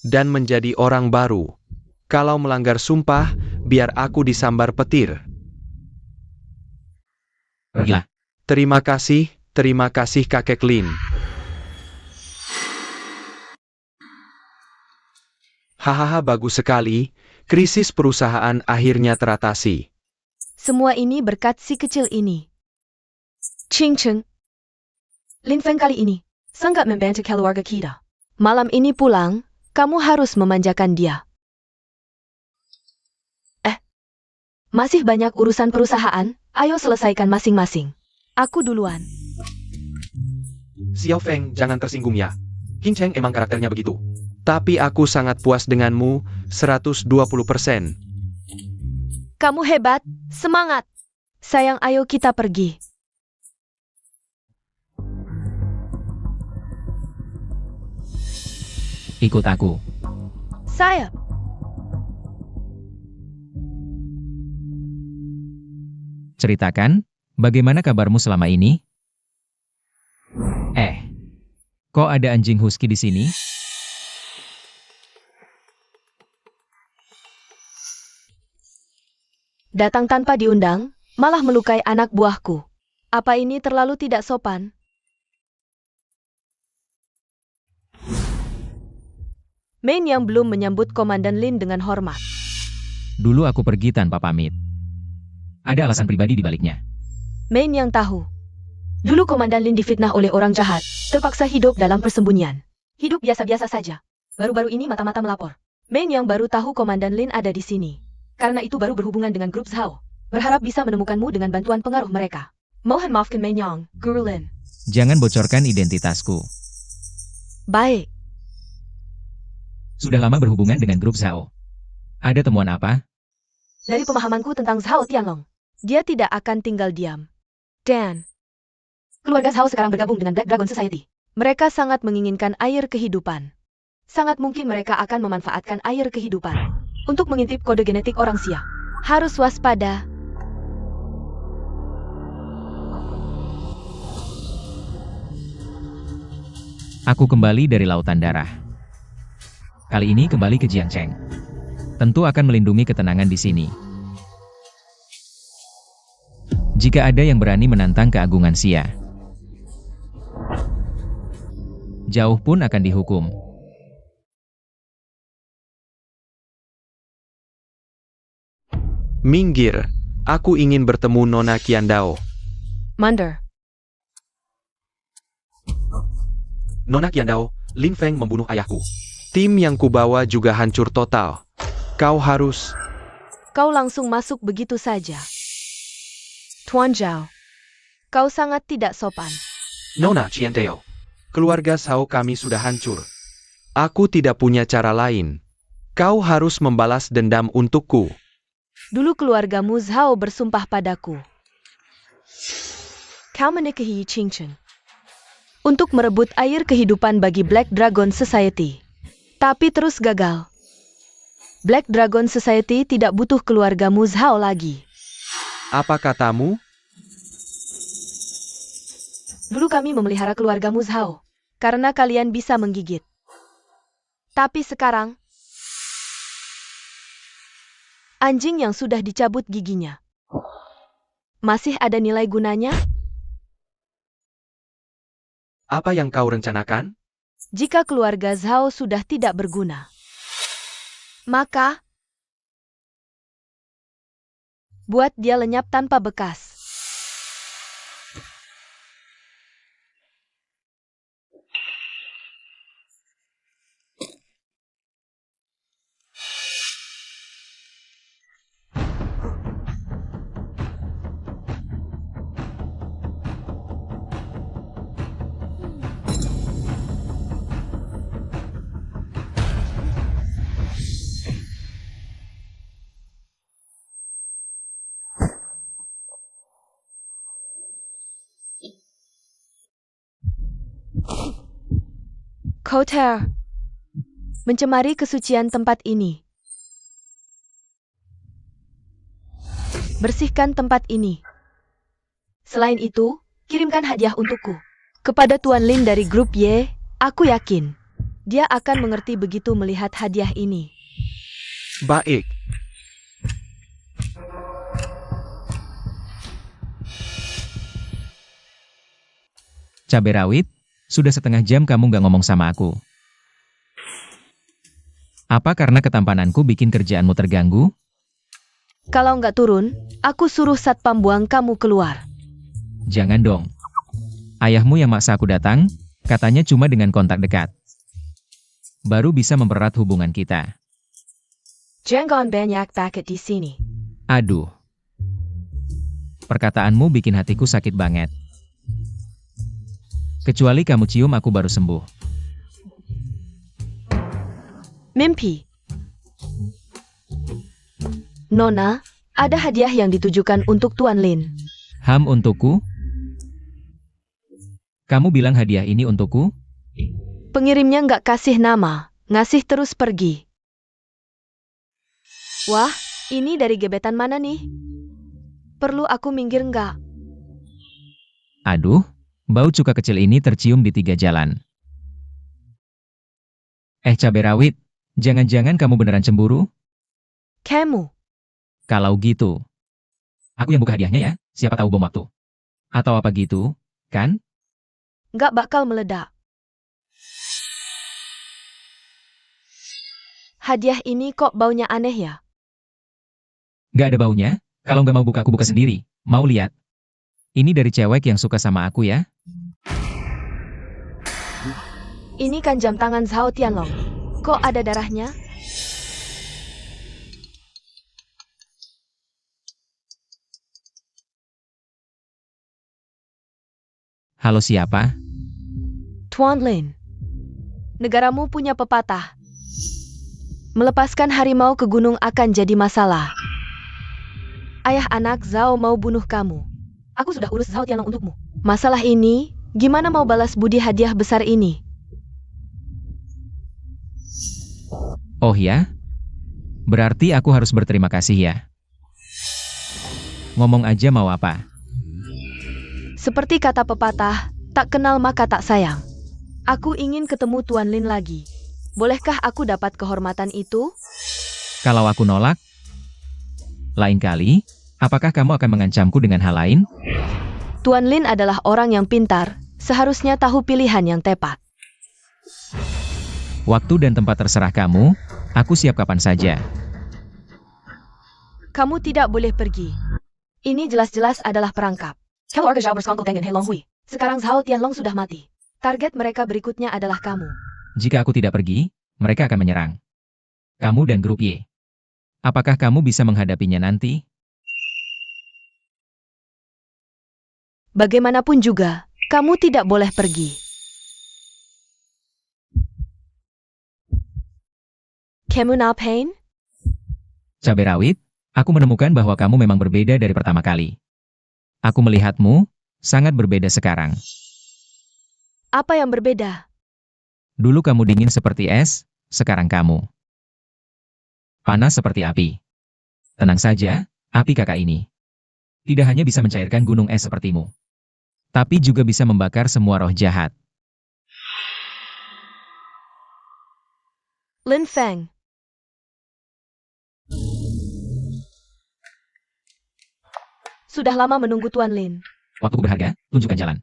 Dan menjadi orang baru. Kalau melanggar sumpah, biar aku disambar petir. Pergilah. Terima kasih kakek Lin. Hahaha, bagus sekali. Krisis perusahaan akhirnya teratasi. Semua ini berkat si kecil ini. Ching Cheng. Lin Feng kali ini sangat membantu keluarga kita. Malam ini pulang, kamu harus memanjakan dia. Masih banyak urusan perusahaan, ayo selesaikan masing-masing. Aku duluan. Xiao Feng, jangan tersinggung ya. Qin Cheng emang karakternya begitu. Tapi aku sangat puas denganmu, 120%. Kamu hebat, semangat. Sayang, ayo kita pergi. Ikut aku. Saya. Ceritakan, bagaimana kabarmu selama ini? Kok ada anjing husky di sini? Datang tanpa diundang, malah melukai anak buahku. Apa ini terlalu tidak sopan? Mei yang belum menyambut Komandan Lin dengan hormat. Dulu aku pergi tanpa pamit. Ada alasan pribadi di baliknya. Main yang tahu. Dulu Komandan Lin difitnah oleh orang jahat, terpaksa hidup dalam persembunyian. Hidup biasa-biasa saja. Baru-baru ini mata-mata melapor. Main yang baru tahu Komandan Lin ada di sini. Karena itu baru berhubungan dengan grup Zhao. Berharap bisa menemukanmu dengan bantuan pengaruh mereka. Mohon maafkan Main Yang, Guru Lin. Jangan bocorkan identitasku. Baik. Sudah lama berhubungan dengan grup Zhao. Ada temuan apa? Dari pemahamanku tentang Zhao Tianlong, dia tidak akan tinggal diam. Dan keluarga Zhao sekarang bergabung dengan Black Dragon Society. Mereka sangat menginginkan air kehidupan. Sangat mungkin mereka akan memanfaatkan air kehidupan untuk mengintip kode genetik orang Xia. Harus waspada. Aku kembali dari Lautan Darah. Kali ini kembali ke Jiangcheng. Tentu akan melindungi ketenangan di sini. Jika ada yang berani menantang keagungan Xia, jauh pun akan dihukum. Minggir, aku ingin bertemu Nona Qiandao. Mander. Nona Qiandao, Lin Feng membunuh ayahku. Tim yang kubawa juga hancur total. Kau harus... Kau langsung masuk begitu saja. Tuan Zhao, kau sangat tidak sopan. Nona Qiandao, keluarga Zhao kami sudah hancur. Aku tidak punya cara lain. Kau harus membalas dendam untukku. Dulu keluargamu Zhao bersumpah padaku. Kau menikahi Qingchen untuk merebut air kehidupan bagi Black Dragon Society. Tapi terus gagal. Black Dragon Society tidak butuh keluargamu Zhao lagi. Apa katamu? Dulu kami memelihara keluargamu Zhao karena kalian bisa menggigit. Tapi sekarang, anjing yang sudah dicabut giginya masih ada nilai gunanya? Apa yang kau rencanakan? Jika keluarga Zhao sudah tidak berguna, maka buat dia lenyap tanpa bekas. Kotor, mencemari kesucian tempat ini. Bersihkan tempat ini. Selain itu, kirimkan hadiah untukku. Kepada Tuan Lin dari grup Y, aku yakin dia akan mengerti begitu melihat hadiah ini. Baik. Cabai rawit, sudah setengah jam kamu nggak ngomong sama aku. Apa karena ketampananku bikin kerjaanmu terganggu? Kalau nggak turun, aku suruh satpam buang kamu keluar. Jangan dong. Ayahmu yang maksa aku datang, katanya cuma dengan kontak dekat. Baru bisa mempererat hubungan kita. Jangan banyak paket di sini. Aduh. Perkataanmu bikin hatiku sakit banget. Kecuali kamu cium aku baru sembuh. Mimpi. Nona, ada hadiah yang ditujukan untuk Tuan Lin. Untukku? Kamu bilang hadiah ini untukku? Pengirimnya nggak kasih nama, ngasih terus pergi. Wah, ini dari gebetan mana nih? Perlu aku minggir nggak? Aduh, bau cuka kecil ini tercium di 3 jalan. Cabai rawit, jangan-jangan kamu beneran cemburu? Kamu. Kalau gitu, aku yang buka hadiahnya ya, siapa tahu bom waktu. Atau apa gitu, kan? Nggak bakal meledak. Hadiah ini kok baunya aneh ya? Nggak ada baunya? Kalau nggak mau buka, aku buka sendiri. Mau lihat? Ini dari cewek yang suka sama aku ya? Ini kan jam tangan Zhao Tianlong. Kok ada darahnya? Halo siapa? Tuan Lin. Negaramu punya pepatah. Melepaskan harimau ke gunung akan jadi masalah. Ayah anak Zhao mau bunuh kamu. Aku sudah urus Zhao Tianlong untukmu. Masalah ini, gimana mau balas budi hadiah besar ini? Oh ya? Berarti aku harus berterima kasih ya? Ngomong aja mau apa? Seperti kata pepatah, tak kenal maka tak sayang. Aku ingin ketemu Tuan Lin lagi. Bolehkah aku dapat kehormatan itu? Kalau aku nolak? Lain kali, apakah kamu akan mengancamku dengan hal lain? Tuan Lin adalah orang yang pintar, seharusnya tahu pilihan yang tepat. Waktu dan tempat terserah kamu, aku siap kapan saja. Kamu tidak boleh pergi. Ini jelas-jelas adalah perangkap. Keluarga Zhao bersekongkol dengan He Longhui. Sekarang Zhao Tianlong sudah mati. Target mereka berikutnya adalah kamu. Jika aku tidak pergi, mereka akan menyerang. Kamu dan grup Y. Apakah kamu bisa menghadapinya nanti? Bagaimanapun juga, kamu tidak boleh pergi. Kamu ngapain? Cabai rawit, aku menemukan bahwa kamu memang berbeda dari pertama kali. Aku melihatmu, sangat berbeda sekarang. Apa yang berbeda? Dulu kamu dingin seperti es, sekarang kamu panas seperti api. Tenang saja, api kakak ini tidak hanya bisa mencairkan gunung es sepertimu, tapi juga bisa membakar semua roh jahat. Lin Feng. Sudah lama menunggu Tuan Lin. Waktuku berharga, tunjukkan jalan.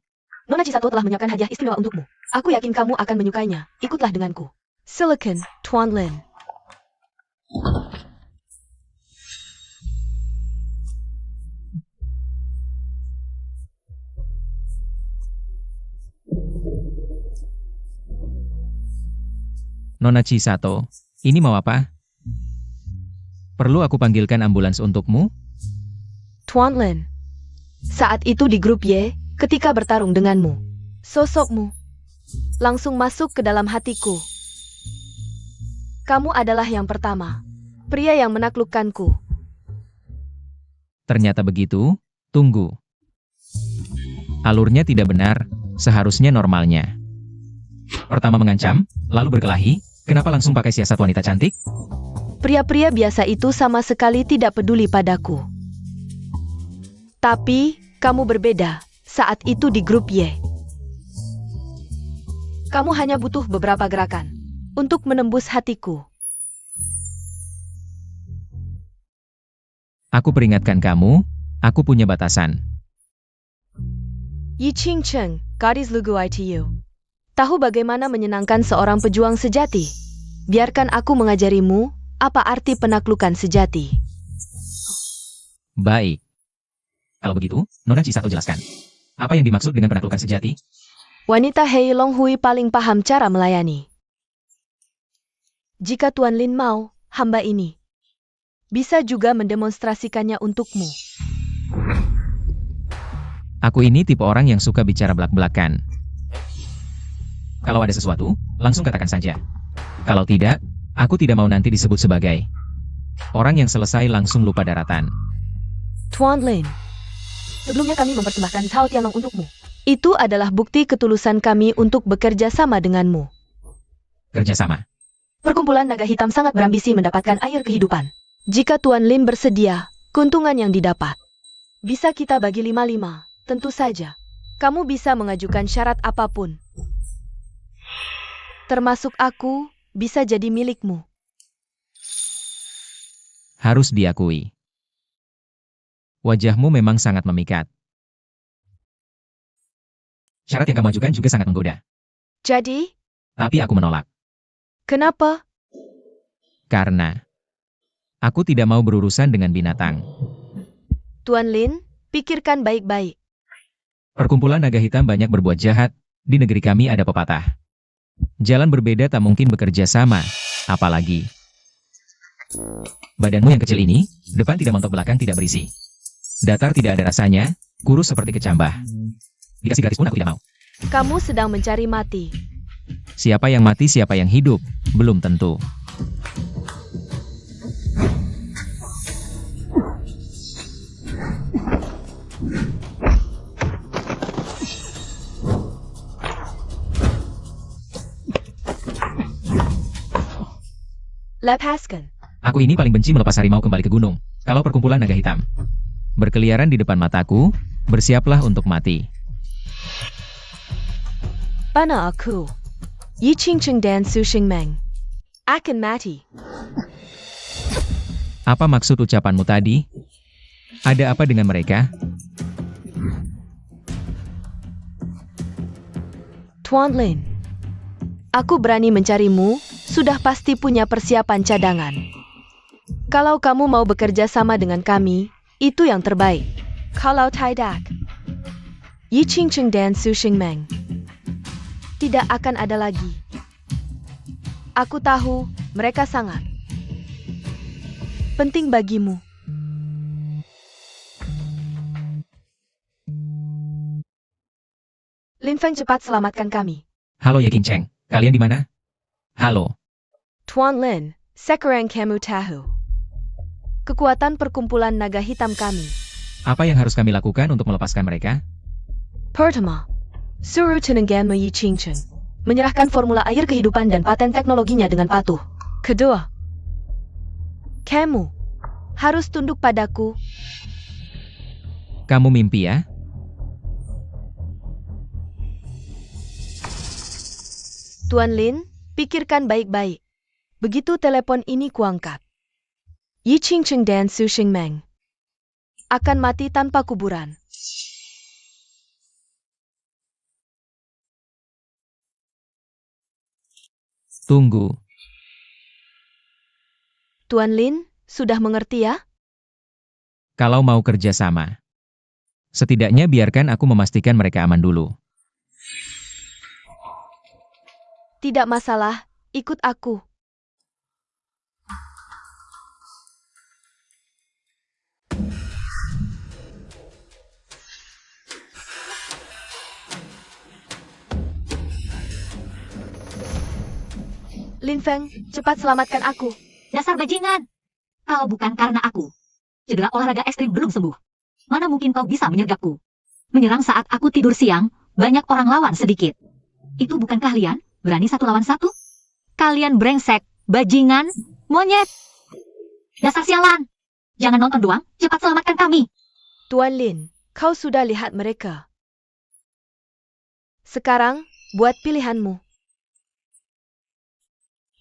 Nona Chisato telah menyiapkan hadiah istimewa untukmu. Aku yakin kamu akan menyukainya. Ikutlah denganku. Silicon, Tuan Lin. Nona Chisato, ini mau apa? Perlu aku panggilkan ambulans untukmu? Tuan Lin. Saat itu di grup Y, ketika bertarung denganmu, sosokmu langsung masuk ke dalam hatiku. Kamu adalah yang pertama, pria yang menaklukkanku. Ternyata begitu, tunggu. Alurnya tidak benar, seharusnya normalnya. Pertama mengancam, lalu berkelahi, kenapa langsung pakai siasat wanita cantik? Pria-pria biasa itu sama sekali tidak peduli padaku. Tapi, kamu berbeda saat itu di grup Y. Kamu hanya butuh beberapa gerakan untuk menembus hatiku. Aku peringatkan kamu, aku punya batasan. Yi Qing Cheng, Gadis Lugu ITU. Tahu bagaimana menyenangkan seorang pejuang sejati? Biarkan aku mengajarimu apa arti penaklukan sejati. Baik. Kalau begitu, Nona Chisato jelaskan. Apa yang dimaksud dengan penaklukan sejati? Wanita He Longhui paling paham cara melayani. Jika Tuan Lin mau, hamba ini bisa juga mendemonstrasikannya untukmu. Aku ini tipe orang yang suka bicara belak-belakan. Kalau ada sesuatu, langsung katakan saja. Kalau tidak, aku tidak mau nanti disebut sebagai orang yang selesai langsung lupa daratan. Tuan Lin, sebelumnya kami mempersembahkan Zhao Tianlong untukmu. Itu adalah bukti ketulusan kami untuk bekerja sama denganmu. Kerjasama. Perkumpulan Naga Hitam sangat berambisi mendapatkan air kehidupan. Jika Tuan Lin bersedia, keuntungan yang didapat bisa kita bagi 5-5, tentu saja. Kamu bisa mengajukan syarat apapun. Termasuk aku, bisa jadi milikmu. Harus diakui. Wajahmu memang sangat memikat. Syarat yang kamu ajukan juga sangat menggoda. Jadi, Tapi aku menolak. kenapa? Karena Aku tidak mau berurusan dengan binatang. Tuan Lin, pikirkan baik-baik. Perkumpulan naga hitam banyak berbuat jahat. Di negeri kami ada pepatah. Jalan berbeda tak mungkin bekerja sama. Apalagi badanmu yang kecil ini, depan tidak montok, belakang tidak berisi. Datar tidak ada rasanya, kurus seperti kecambah. Dikasih gratis pun aku tidak mau. Kamu sedang mencari mati. Siapa yang mati, siapa yang hidup, belum tentu. Lepaskan. Aku ini paling benci melepas harimau kembali ke gunung. Kalau perkumpulan naga hitam berkeliaran di depan mataku, bersiaplah untuk mati. Bana aku. Yi Ching Ching dan Su Xing Meng. Akan mati. Apa maksud ucapanmu tadi? Ada apa dengan mereka? Tuan Lin. Aku berani mencarimu, sudah pasti punya persiapan cadangan. Kalau kamu mau bekerja sama dengan kami, itu yang terbaik. Kalau tidak, Yi Ching Ching dan Su Xing Meng tidak akan ada lagi. Aku tahu mereka sangat penting bagimu. Lin Feng, cepat selamatkan kami. Halo Ye King Cheng, kalian di mana? Halo. Tuan Lin, sekarang kamu tahu kekuatan perkumpulan naga hitam kami. Apa yang harus kami lakukan untuk melepaskan mereka? Pertama, suruh Tenengan Yi Ching Ching menyerahkan formula air kehidupan dan paten teknologinya dengan patuh. Kedua, kamu harus tunduk padaku. Kamu mimpi ya? Tuan Lin, pikirkan baik-baik. Begitu telepon ini kuangkat, Yi Ching Ching dan Su Xing Meng akan mati tanpa kuburan. Tunggu. Tuan Lin, sudah mengerti ya? Kalau mau kerja sama, setidaknya biarkan aku memastikan mereka aman dulu. Tidak masalah, ikut aku. Lin Feng, cepat selamatkan aku. Dasar bajingan. Kalau bukan karena aku, cedera olahraga ekstrim belum sembuh. Mana mungkin kau bisa menyergapku? Menyerang saat aku tidur siang, banyak orang lawan sedikit. Itu bukan kalian? Berani 1 lawan 1? Kalian brengsek, bajingan, monyet. Dasar sialan. Jangan nonton doang, cepat selamatkan kami. Tuan Lin, kau sudah lihat mereka. Sekarang, buat pilihanmu.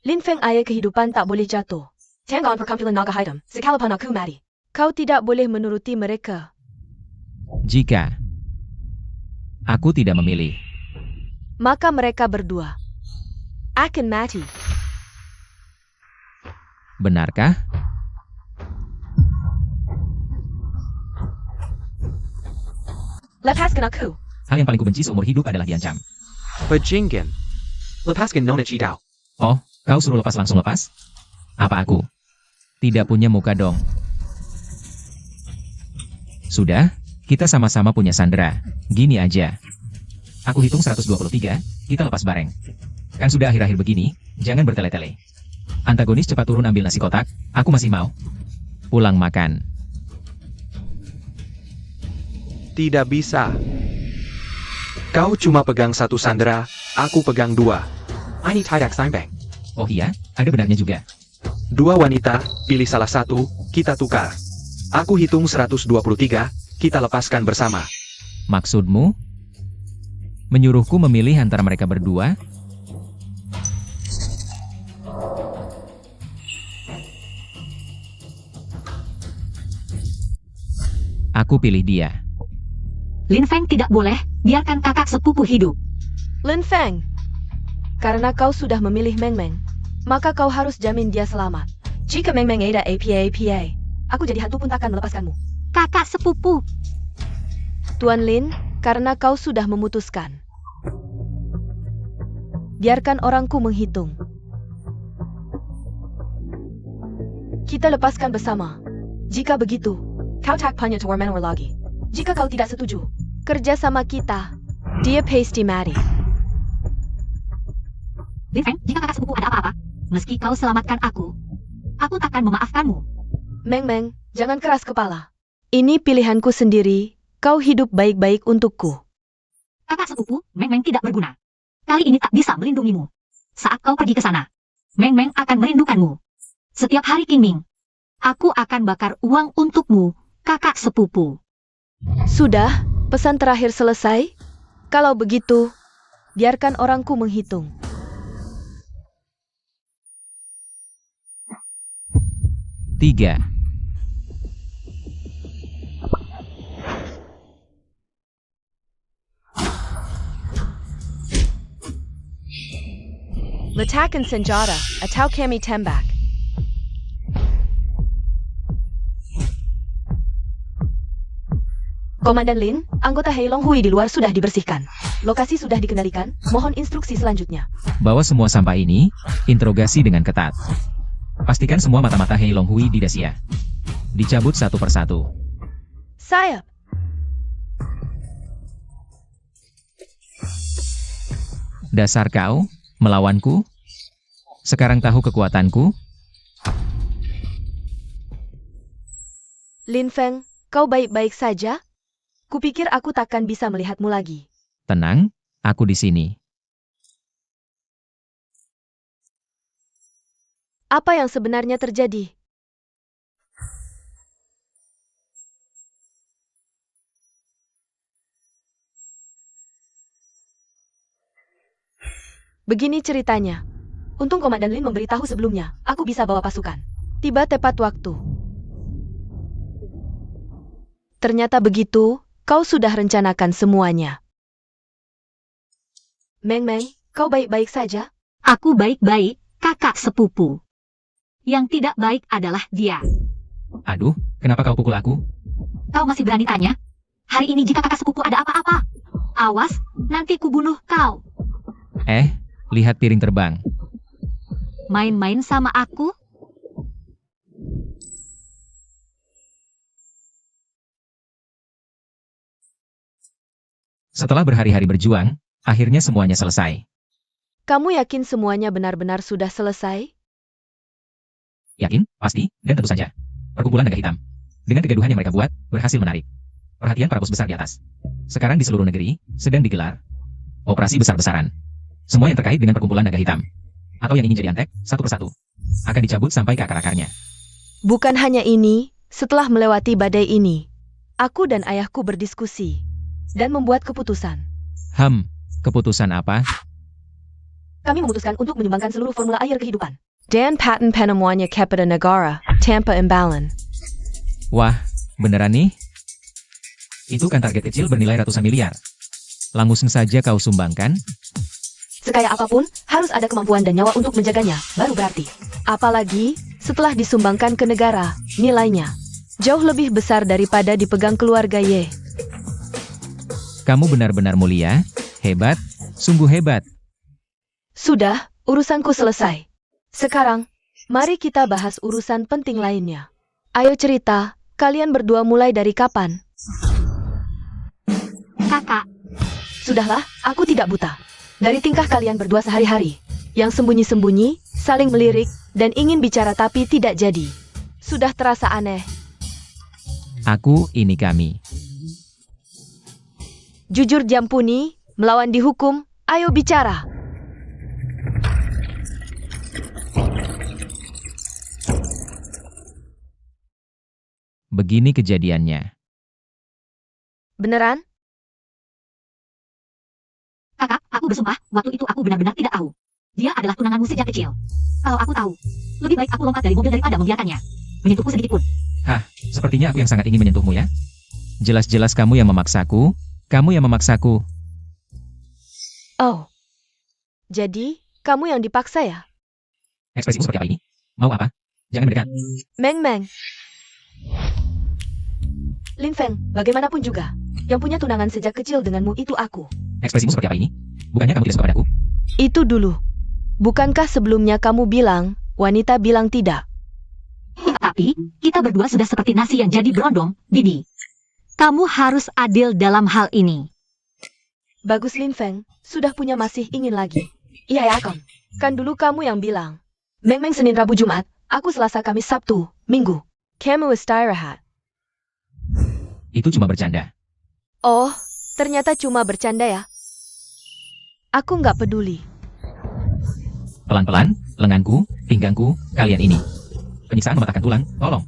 Lin Feng, air kehidupan tak boleh jatuh. Tanggawan perkumpulan naga hitam, sekalipun aku mati. Kau tidak boleh menuruti mereka. Jika aku tidak memilih, Maka mereka berdua akan mati. benarkah? Lepaskan aku. Hal yang paling kubenci seumur hidup adalah diancam. Bajingan. Lepaskan Nona Cidau. Oh, kau suruh lepas langsung lepas? Apa aku tidak punya muka dong? Sudah, kita sama-sama punya sandera. Gini aja. Aku hitung 123, kita lepas bareng. Kan sudah akhir-akhir begini, jangan bertele-tele. Antagonis cepat turun ambil nasi kotak, aku masih mau pulang makan. Tidak bisa. Kau cuma pegang 1 sandera, aku pegang 2. Ini tidak seimbang. Oh iya, ada benarnya juga. 2 wanita, pilih salah satu, kita tukar. Aku hitung 123, kita lepaskan bersama. Maksudmu? Menyuruhku memilih antara mereka berdua? Aku pilih dia. Lin Feng tidak boleh, biarkan kakak sepupu hidup. Lin Feng, karena kau sudah memilih Meng Meng, maka kau harus jamin dia selamat. Jika Meng Meng ada apa, aku jadi hantu pun takkan melepaskanmu. Kakak sepupu. Tuan Lin, karena kau sudah memutuskan. Biarkan orangku menghitung. Kita lepaskan bersama. Jika begitu, kau tak punya tormentor lagi. Jika kau tidak setuju, kerja sama kita. Dia pasti mati. Lin Feng, jika kakak sepupu ada apa-apa, meski kau selamatkan aku takkan memaafkanmu. Meng Meng, jangan keras kepala. Ini pilihanku sendiri. Kau hidup baik-baik untukku. Kakak sepupu, Meng Meng tidak berguna. Kali ini tak bisa melindungimu. Saat kau pergi ke sana, Meng Meng akan merindukanmu. Setiap hari Qingming, aku akan bakar uang untukmu, kakak sepupu. Sudah, pesan terakhir selesai? Kalau begitu, biarkan orangku menghitung. 3. Letakkan senjata atau kami tembak. Komandan Lin, anggota Heilong Hui di luar sudah dibersihkan. Lokasi sudah dikendalikan, mohon instruksi selanjutnya. Bawa semua sampah ini, interogasi dengan ketat. Pastikan semua mata-mata Heilong Hui di Dacia. Dicabut satu persatu. Saya. Dasar kau, melawanku? Sekarang tahu kekuatanku? Lin Feng, kau baik-baik saja? Kupikir aku takkan bisa melihatmu lagi. Tenang, aku di sini. Apa yang sebenarnya terjadi? Begini ceritanya. Untung Komandan Lin memberitahu sebelumnya, aku bisa bawa pasukan. Tiba tepat waktu. Ternyata begitu, kau sudah rencanakan semuanya. Meng Meng, kau baik-baik saja? Aku baik-baik, kakak sepupu. Yang tidak baik adalah dia. Aduh, kenapa kau pukul aku? Kau masih berani tanya? Hari ini jika kakak sepupu ada apa-apa, awas, nanti kubunuh kau. Lihat piring terbang. Main-main sama aku? Setelah berhari-hari berjuang, akhirnya semuanya selesai. Kamu yakin semuanya benar-benar sudah selesai? Yakin, pasti, dan tentu saja. Perkumpulan Naga Hitam. Dengan kegaduhan yang mereka buat, berhasil menarik perhatian para bos besar di atas. Sekarang di seluruh negeri, sedang digelar operasi besar-besaran. Semua yang terkait dengan perkumpulan Naga Hitam, atau yang ingin jadi antek, satu persatu, akan dicabut sampai ke akar-akarnya. Bukan hanya ini, setelah melewati badai ini, aku dan ayahku berdiskusi dan membuat keputusan. Keputusan apa? Kami memutuskan untuk menyumbangkan seluruh formula air kehidupan. Dan paten penemuannya kepada negara, tanpa imbalan. Wah, beneran nih? Itu kan target kecil bernilai ratusan miliar. Langsung saja kau sumbangkan? Sekaya apapun, harus ada kemampuan dan nyawa untuk menjaganya, baru berarti. Apalagi, setelah disumbangkan ke negara, nilainya jauh lebih besar daripada dipegang keluarga Ye. Kamu benar-benar mulia, hebat, sungguh hebat. Sudah, urusanku selesai. Sekarang, mari kita bahas urusan penting lainnya. Ayo cerita, kalian berdua mulai dari kapan? Kakak, Sudahlah, aku tidak buta. Dari tingkah kalian berdua sehari-hari, yang sembunyi-sembunyi, saling melirik, dan ingin bicara tapi tidak jadi. Sudah terasa aneh. Aku, ini kami. Jujur Jampuni, melawan dihukum, ayo bicara. Begini kejadiannya. Beneran? kakak, aku bersumpah, waktu itu aku benar-benar tidak tahu. Dia adalah tunanganmu sejak kecil. Kalau aku tahu, lebih baik aku lompat dari mobil daripada membiarkannya menyentuhku sedikit pun. Sepertinya aku yang sangat ingin menyentuhmu ya. Jelas-jelas kamu yang memaksaku, kamu yang memaksaku. Oh. Jadi, kamu yang dipaksa ya? Ekspresimu seperti apa ini? Mau apa? Jangan mendekat. Meng Meng. Lin Feng, bagaimanapun juga, yang punya tunangan sejak kecil denganmu itu aku. Ekspresimu seperti apa ini? Bukannya kamu tidak suka padaku? Itu dulu. Bukankah sebelumnya kamu bilang, wanita bilang tidak? Tapi, kita berdua sudah seperti nasi yang jadi berondong, Bibi. Kamu harus adil dalam hal ini. Bagus Lin Feng, sudah punya masih ingin lagi. Iya ya Kang. Kan dulu kamu yang bilang. Meng Meng Senin Rabu Jumat, aku Selasa Kamis Sabtu, Minggu. Kamu istirahat. Itu cuma bercanda. Oh, ternyata cuma bercanda ya. Aku nggak peduli. Pelan-pelan, lenganku, pinggangku, kalian ini. Penyiksaan mematahkan tulang, tolong.